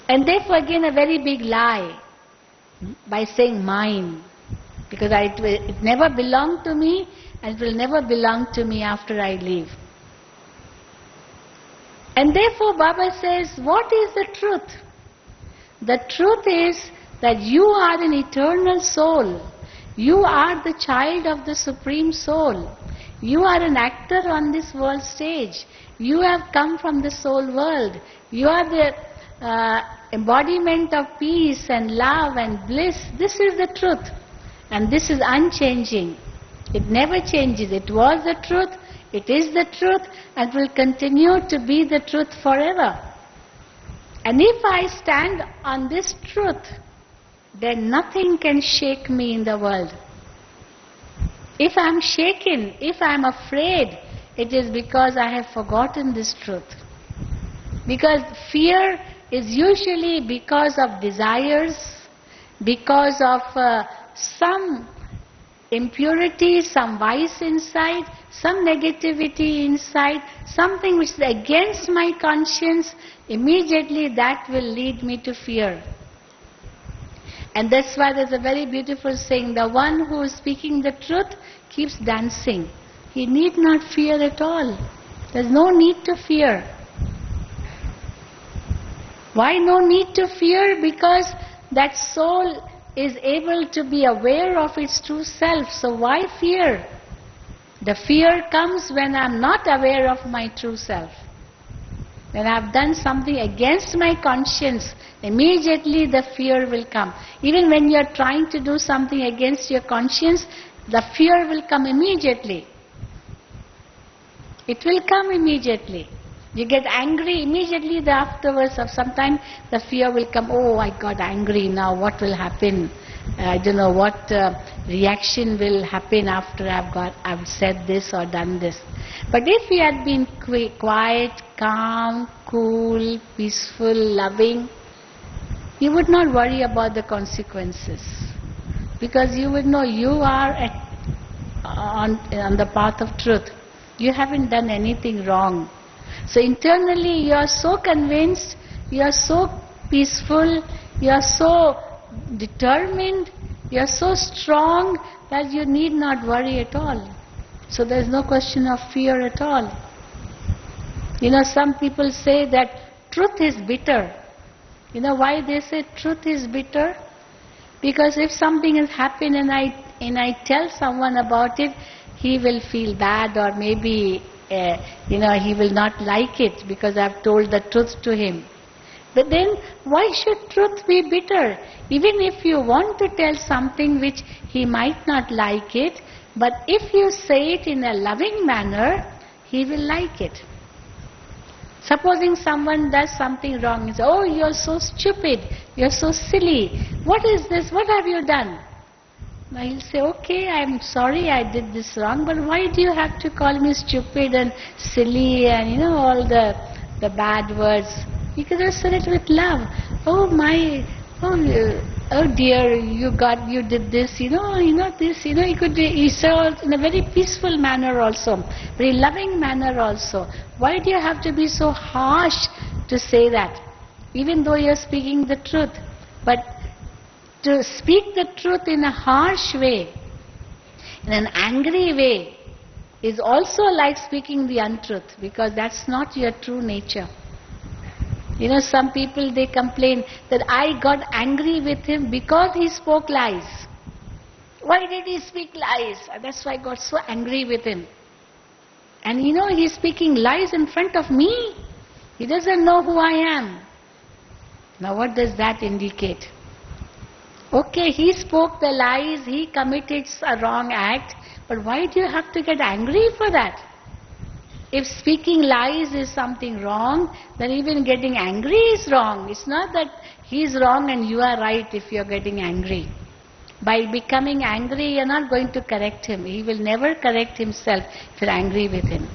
And therefore again a very big lie by saying mine, because it never belonged to me and it will never belong to me after I leave. And therefore Baba says, what is the truth? The truth is that you are an eternal soul. You are the child of the Supreme Soul. You are an actor on this world stage. You have come from the soul world. You are the embodiment of peace and love and bliss. This is the truth. And this is unchanging. It never changes. It was the truth, it is the truth, and will continue to be the truth forever. And if I stand on this truth, then nothing can shake me in the world. If I am shaken, if I am afraid, it is because I have forgotten this truth. Because fear is usually because of desires, because of some impurity, some vice inside, some negativity inside, something which is against my conscience. Immediately that will lead me to fear. And that's why there's a very beautiful saying, the one who is speaking the truth keeps dancing. He need not fear at all. There's no need to fear. Why no need to fear? Because that soul is able to be aware of its true self. So why fear? The fear comes when I'm not aware of my true self. When I've done something against my conscience, immediately the fear will come. Even when you're trying to do something against your conscience, the fear will come immediately. It will come immediately. You get angry, immediately afterwards of some time, the fear will come, oh, I got angry now, what will happen? I don't know what reaction will happen after I've said this or done this. But if you had been quiet, calm, cool, peaceful, loving, you would not worry about the consequences. Because you would know you are on the path of truth. You haven't done anything wrong. So internally you are so convinced, you are so peaceful, you are so determined, you are so strong that you need not worry at all. So there is no question of fear at all. You know, some people say that truth is bitter. You know why they say truth is bitter? Because if something has happened and I tell someone about it, he will feel bad, or maybe he will not like it because I've told the truth to him. But then why should truth be bitter? Even if you want to tell something which he might not like it, but if you say it in a loving manner, he will like it. Supposing someone does something wrong, he says, oh, you're so stupid, you're so silly, what is this, what have you done? Now he'll say, okay, I'm sorry I did this wrong, but why do you have to call me stupid and silly and all the bad words? You could have said it with love. Oh dear, you did this, this, he said in a very peaceful manner also, very loving manner also. Why do you have to be so harsh to say that? Even though you're speaking the truth. But to speak the truth in a harsh way, in an angry way, is also like speaking the untruth, because that's not your true nature. Some people, they complain that I got angry with him because he spoke lies. Why did he speak lies? That's why I got so angry with him. And he's speaking lies in front of me. He doesn't know who I am. Now what does that indicate? Okay, he spoke the lies, he committed a wrong act, but why do you have to get angry for that? If speaking lies is something wrong, then even getting angry is wrong. It's not that he's wrong and you are right if you're getting angry. By becoming angry, you're not going to correct him. He will never correct himself if you're angry with him.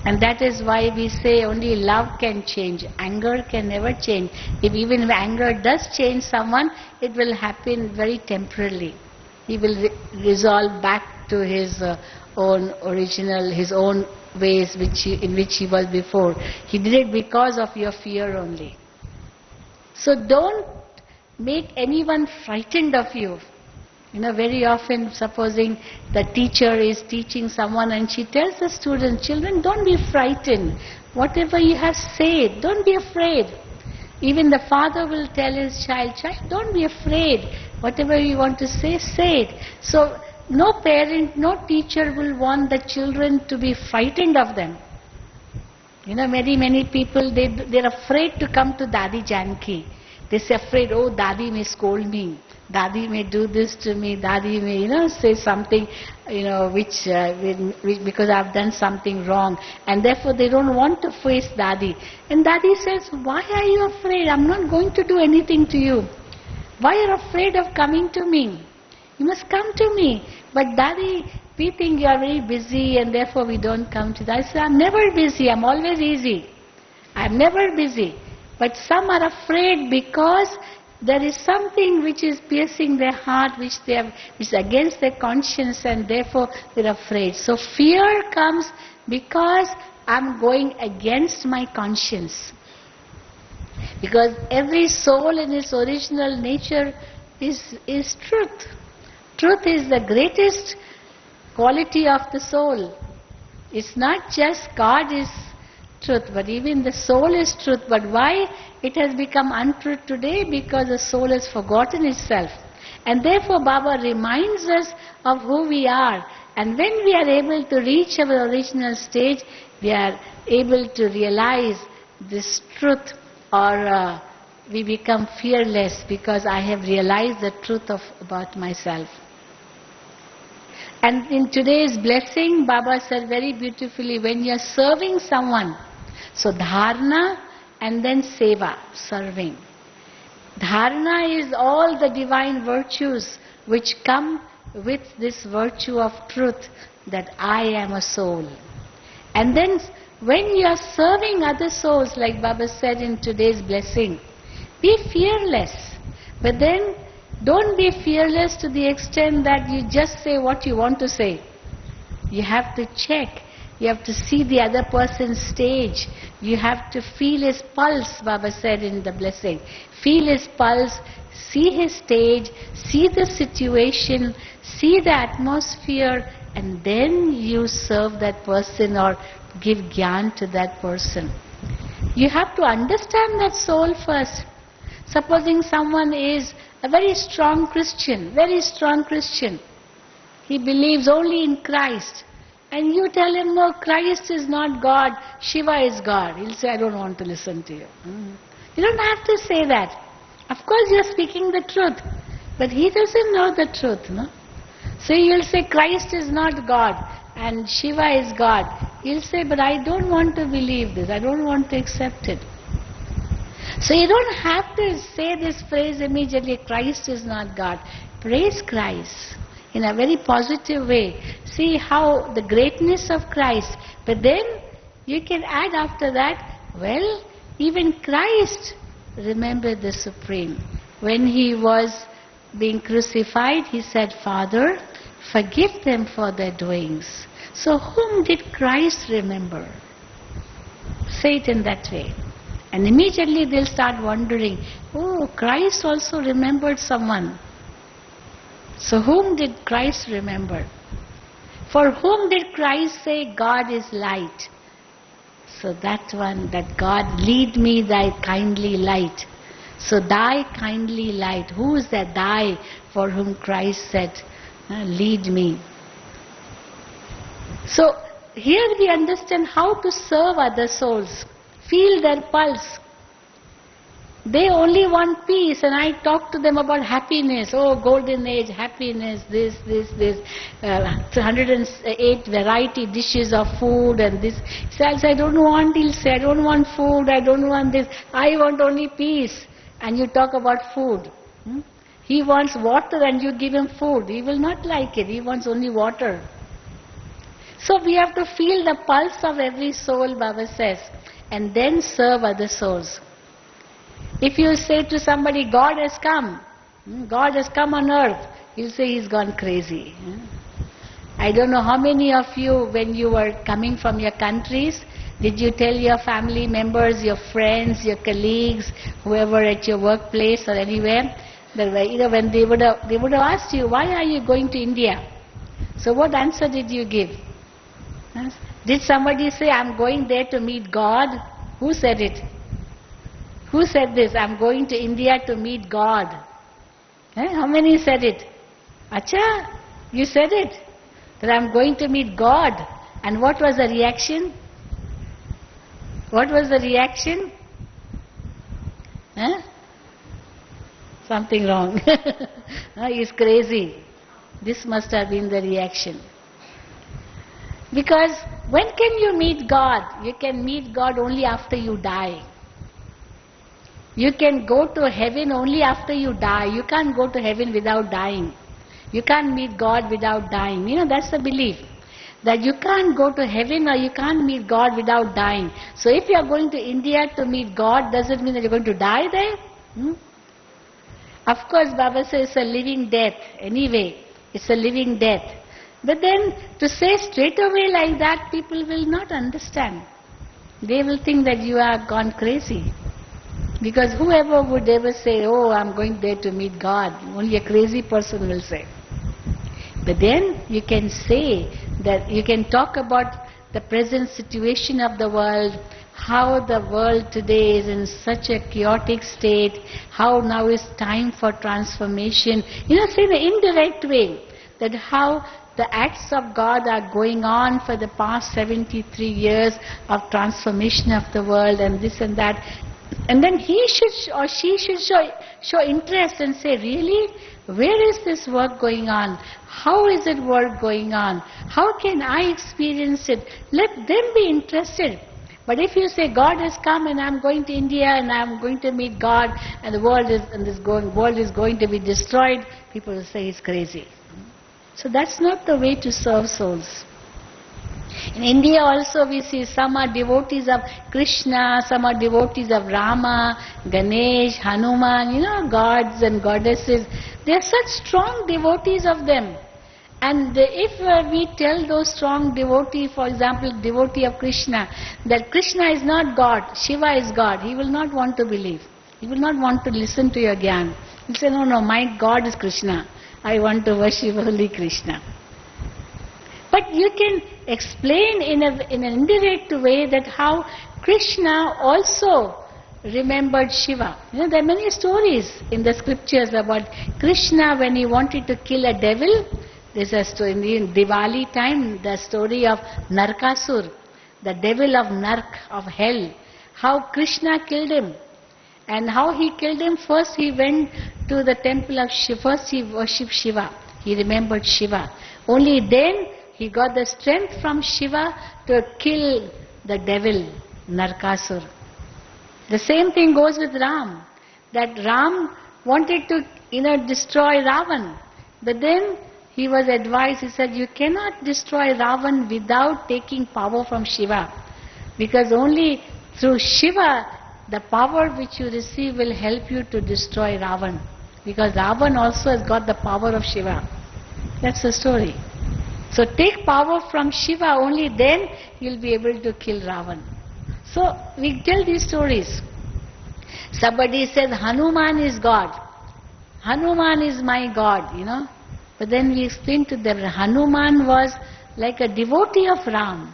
And that is why we say only love can change. Anger can never change. Even if anger does change someone, it will happen very temporarily. He will resolve back to his own original, his own ways in which he was before. He did it because of your fear only. So don't make anyone frightened of you. Very often, supposing the teacher is teaching someone and she tells the students, children, don't be frightened. Whatever you have said, don't be afraid. Even the father will tell his child, don't be afraid. Whatever you want to say, say it. So no parent, no teacher will want the children to be frightened of them. Many people, they're afraid to come to Dadi Janki. They're afraid, oh, Dadi may scold me. Dadi may do this to me. Dadi may, say something, which because I've done something wrong. And therefore they don't want to face Dadi. And Dadi says, why are you afraid? I'm not going to do anything to you. Why are you afraid of coming to me? You must come to me. But Dadi, we think you are very busy and therefore we don't come to that. I say, I'm never busy. I'm always easy. I'm never busy. But some are afraid because there is something which is piercing their heart, which is against their conscience, and therefore they're afraid. So fear comes because I'm going against my conscience. Because every soul in its original nature is truth. Truth is the greatest quality of the soul. It's not just God is truth, but even the soul is truth. But why it has become untruth today? Because the soul has forgotten itself. And therefore Baba reminds us of who we are. And when we are able to reach our original stage, we are able to realize this truth, or we become fearless because I have realized the truth about myself. And in today's blessing, Baba said very beautifully, when you are serving someone, so dharana and then seva, serving. Dharana is all the divine virtues which come with this virtue of truth, that I am a soul. And then when you are serving other souls, like Baba said in today's blessing, be fearless. But then don't be fearless to the extent that you just say what you want to say. You have to check. You have to see the other person's stage. You have to feel his pulse, Baba said in the blessing. Feel his pulse, see his stage, see the situation, see the atmosphere, and then you serve that person or give jnana to that person. You have to understand that soul first. Supposing someone is a very strong Christian, he believes only in Christ, and you tell him, no, Christ is not God, Shiva is God. He'll say, I don't want to listen to you. You don't have to say that. Of course you're speaking the truth, but he doesn't know the truth, no? So you'll say, Christ is not God and Shiva is God. He'll say, but I don't want to believe this, I don't want to accept it. So you don't have to say this phrase immediately, Christ is not God. Praise Christ in a very positive way. See how the greatness of Christ. But then you can add after that, well, even Christ remembered the Supreme. When he was being crucified, he said, Father, forgive them for their doings. So whom did Christ remember? Say it in that way. And immediately they'll start wondering, oh, Christ also remembered someone. So whom did Christ remember? For whom did Christ say, God is light? So that one, that God, lead me thy kindly light. So thy kindly light, who is that thy for whom Christ said, lead me? So here we understand how to serve other souls. Feel their pulse. They only want peace, and I talk to them about happiness. Oh, golden age, happiness, this. 108 variety dishes of food and this. He says, I don't want, he'll say, I don't want food, I don't want this. I want only peace. And you talk about food. He wants water and you give him food. He will not like it. He wants only water. So we have to feel the pulse of every soul, Baba says, and then serve other souls. If you say to somebody, God has come on earth, he'll say he's gone crazy. I don't know how many of you, when you were coming from your countries, did you tell your family members, your friends, your colleagues, whoever at your workplace or anywhere, that when they would have asked you, why are you going to India? So what answer did you give? Did somebody say, I'm going there to meet God? Who said it? Who said this? I'm going to India to meet God. How many said it? Acha, you said it. That I'm going to meet God. And what was the reaction? What was the reaction? Something wrong. He's crazy. This must have been the reaction. Because when can you meet God? You can meet God only after you die. You can go to heaven only after you die. You can't go to heaven without dying. You can't meet God without dying. That's the belief. That you can't go to heaven or you can't meet God without dying. So if you are going to India to meet God, does it mean that you're going to die there? Of course, Baba says it's a living death. Anyway, it's a living death. But then to say straight away like that, people will not understand. They will think that you are gone crazy. Because whoever would ever say, oh, I'm going there to meet God, only a crazy person will say. But then you can say that you can talk about the present situation of the world, how the world today is in such a chaotic state, how now is time for transformation. Say in an indirect way, that how the acts of God are going on for the past 73 years of transformation of the world and this and that. And then he should or she should show interest and say, really? Where is this work going on? How is it work going on? How can I experience it? Let them be interested. But if you say, God has come and I'm going to India and I'm going to meet God and the world is going to be destroyed, people will say he's crazy. So that's not the way to serve souls. In India also we see some are devotees of Krishna, some are devotees of Rama, Ganesh, Hanuman, gods and goddesses. They are such strong devotees of them. And if we tell those strong devotees, for example, devotee of Krishna, that Krishna is not God, Shiva is God, he will not want to believe. He will not want to listen to your gyan. He will say, no, my God is Krishna. I want to worship only Krishna. But you can explain in an indirect way that how Krishna also remembered Shiva. There are many stories in the scriptures about Krishna when he wanted to kill a devil. There's a story in Diwali time, the story of Narkasur, the devil of Nark, of hell. How Krishna killed him. And how he killed him, first he went to the temple of Shiva, first he worshipped Shiva. He remembered Shiva. Only then he got the strength from Shiva to kill the devil, Narkasur. The same thing goes with Ram. That Ram wanted to, destroy Ravan. But then he was advised, he said, you cannot destroy Ravan without taking power from Shiva. Because only through Shiva, the power which you receive will help you to destroy Ravan. Because Ravan also has got the power of Shiva. That's the story. So take power from Shiva, only then you'll be able to kill Ravan. So we tell these stories. Somebody says Hanuman is God. Hanuman is my God, But then we explain to them that Hanuman was like a devotee of Ram.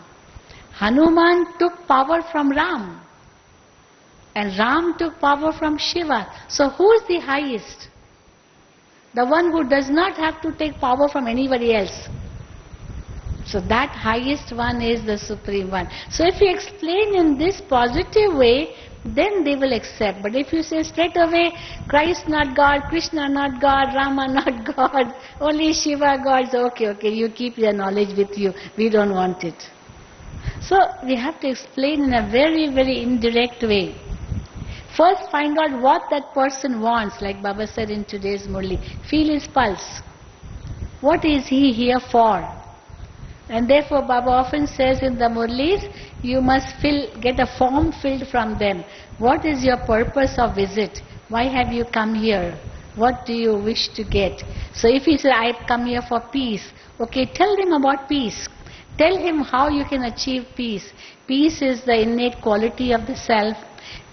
Hanuman took power from Ram. And Ram took power from Shiva. So who is the highest? The one who does not have to take power from anybody else. So that highest one is the Supreme One. So if you explain in this positive way, then they will accept. But if you say straight away, Christ not God, Krishna not God, Rama not God, only Shiva God, so okay, you keep your knowledge with you. We don't want it. So we have to explain in a very, very indirect way. First find out what that person wants, like Baba said in today's Murli. Feel his pulse. What is he here for? And therefore Baba often says in the Murlis, you must get a form filled from them. What is your purpose of visit? Why have you come here? What do you wish to get? So if he says, I've come here for peace, okay, tell him about peace. Tell him how you can achieve peace. Peace is the innate quality of the self.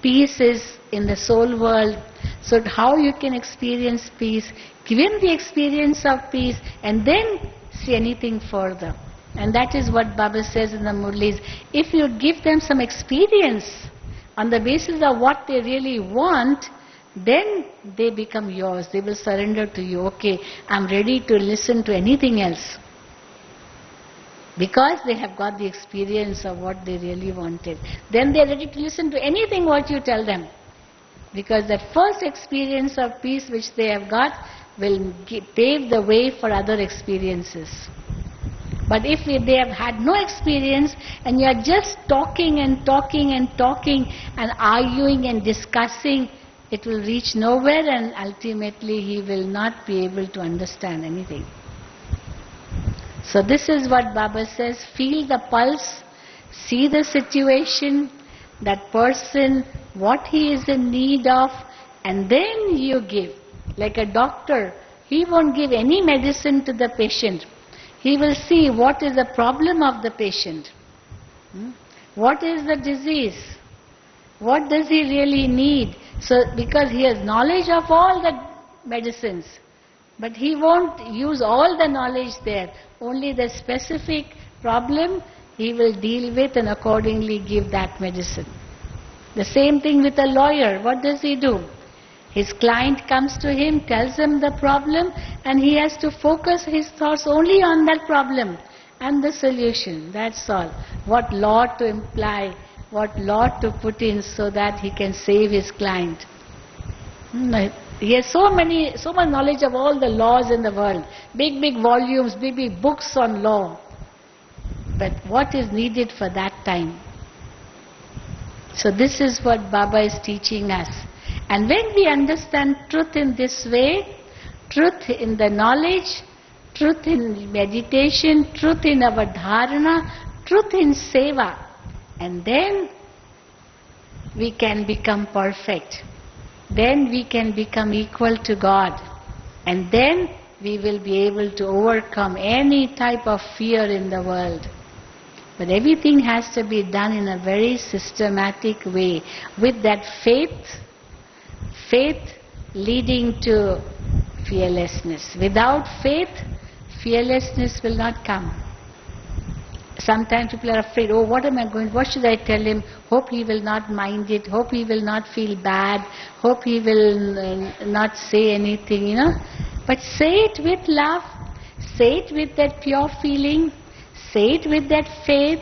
Peace is in the soul world. So how you can experience peace, give him the experience of peace and then see anything further. And that is what Baba says in the Murlis. If you give them some experience on the basis of what they really want, then they become yours. They will surrender to you. Okay, I'm ready to listen to anything else. Because they have got the experience of what they really wanted. Then they are ready to listen to anything what you tell them. Because that first experience of peace which they have got will pave the way for other experiences. But if they have had no experience and you are just talking and talking and talking and arguing and discussing, it will reach nowhere and ultimately he will not be able to understand anything. So this is what Baba says, feel the pulse, see the situation, that person, what he is in need of, and then you give. Like a doctor, he won't give any medicine to the patient. He will see what is the problem of the patient. What is the disease? What does he really need? So, because he has knowledge of all the medicines, but he won't use all the knowledge there. Only the specific problem he will deal with and accordingly give that medicine. The same thing with a lawyer. What does he do? His client comes to him, tells him the problem, and he has to focus his thoughts only on that problem and the solution. That's all. What law to imply, what law to put in so that he can save his client. He has so much knowledge of all the laws in the world. Big volumes, big books on law. But what is needed for that time? So this is what Baba is teaching us. And when we understand truth in this way, truth in the knowledge, truth in meditation, truth in our dharana, truth in seva, and then we can become perfect. Then we can become equal to God. And then we will be able to overcome any type of fear in the world. But everything has to be done in a very systematic way, with that faith leading to fearlessness. Without faith, fearlessness will not come. Sometimes people are afraid, oh, what should I tell him? Hope he will not mind it, hope he will not feel bad, hope he will not say anything, But say it with love, say it with that pure feeling, say it with that faith,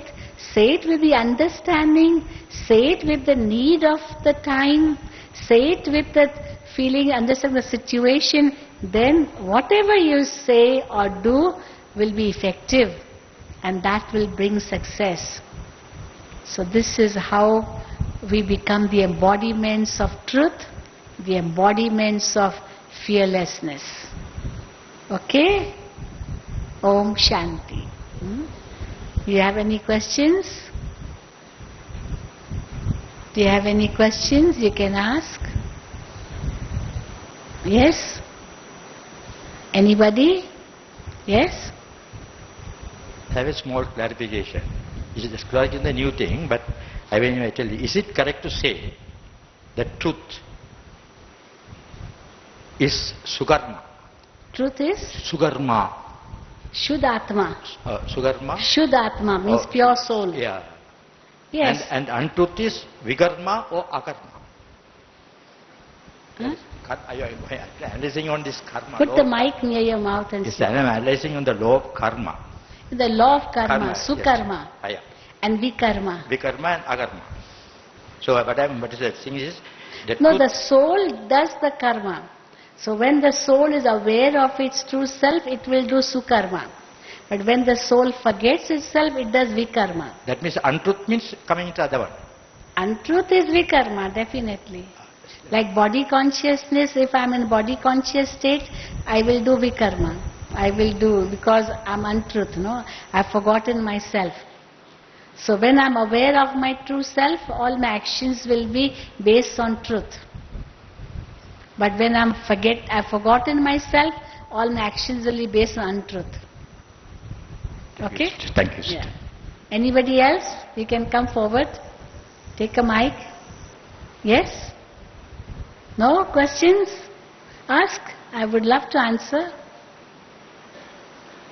say it with the understanding, say it with the need of the time, say it with that feeling, understand the situation, then whatever you say or do will be effective. And that will bring success. So this is how we become the embodiments of truth, the embodiments of fearlessness. Okay? Om Shanti. Do you have any questions? Do you have any questions you can ask? Yes? Anybody? Yes? Have a small clarification. It is clarification the new thing, but I will tell you, is it correct to say that truth is Sukarma? Truth is? Sukarma. Shuddhatma. Sukarma? Shuddhatma means pure soul. Yeah. Yes. And untruth is Vikarma or Akarma? Huh? Are you analyzing on this karma? Put the mic near your mouth and yes, speak. I am analyzing on the law of karma. The law of karma, sukarma, yes. and vikarma. Vikarma and akarma. So what is the thing is that no, the soul does the karma. So when the soul is aware of its true self, it will do sukarma. But when the soul forgets itself, it does vikarma. That means untruth means coming into the other one. Untruth is vikarma, definitely. Like body consciousness, if I'm in body conscious state, I will do vikarma. I will do, because I'm untruth, no? I've forgotten myself. So when I'm aware of my true self, all my actions will be based on truth. But when I've forgotten myself, all my actions will be based on untruth. Okay? Thank you, sister. Yeah. Anybody else? You can come forward. Take a mic. Yes? No questions? Ask. I would love to answer.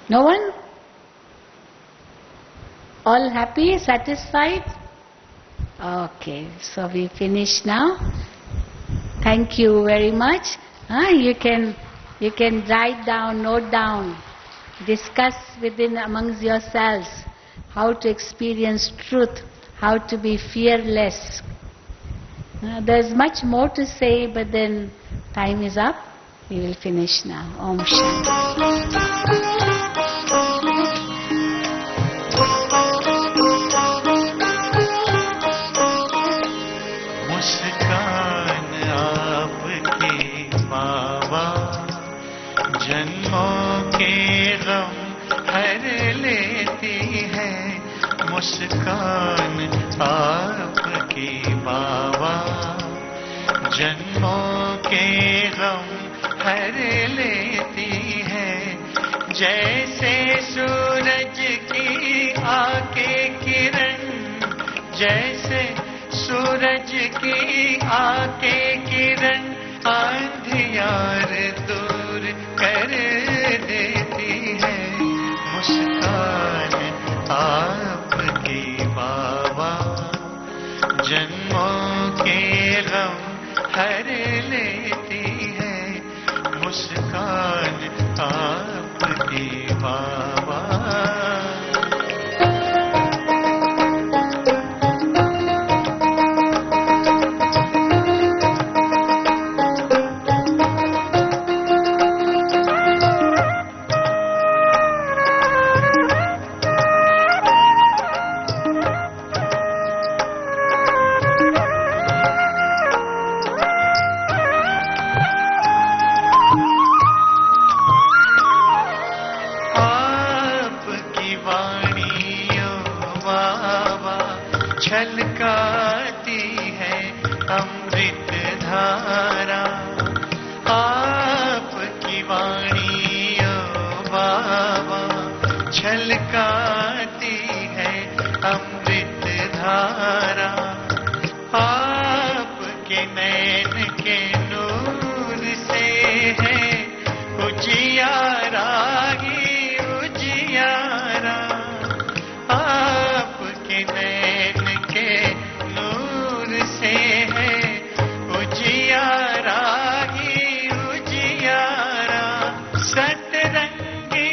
No one? All happy? Satisfied? Okay. So we finish now. Thank you very much. You can write down, note down, discuss within amongst yourselves how to experience truth, how to be fearless. There's much more to say, but then time is up. We will finish now. Om Shanti. जन्मों के गम हर लेती है मुस्कान आपकी बाबा। जन्मों के गम हर लेती है, जैसे सूरज की आके किरण, जैसे सूरज की आके किरण अंधियार दूर कर देती है मुस्कान आपकी बाबा। जन्मों के गम हर लेती है मुस्कान आपकी बाबा। छलकाती है अमृत धारा, आपकी वाणी ओ बाबा छलकाती है अमृत धारा। आपके नैन के नूर से है उजियारा ही उजियारा। आपके नैन के नूर से है उजियारा ही उजियारा। सतरंगी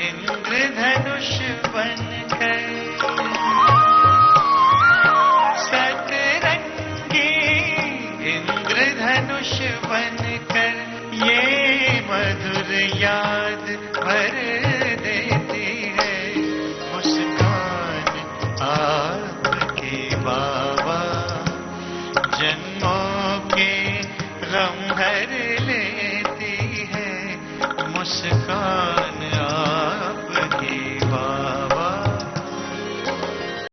इंद्रधनुष बनकर, सतरंगी इंद्रधनुष बनकर ये मधुर याद भर देती है मुस्कान आपके बाबा। जन्मों के गम हर ले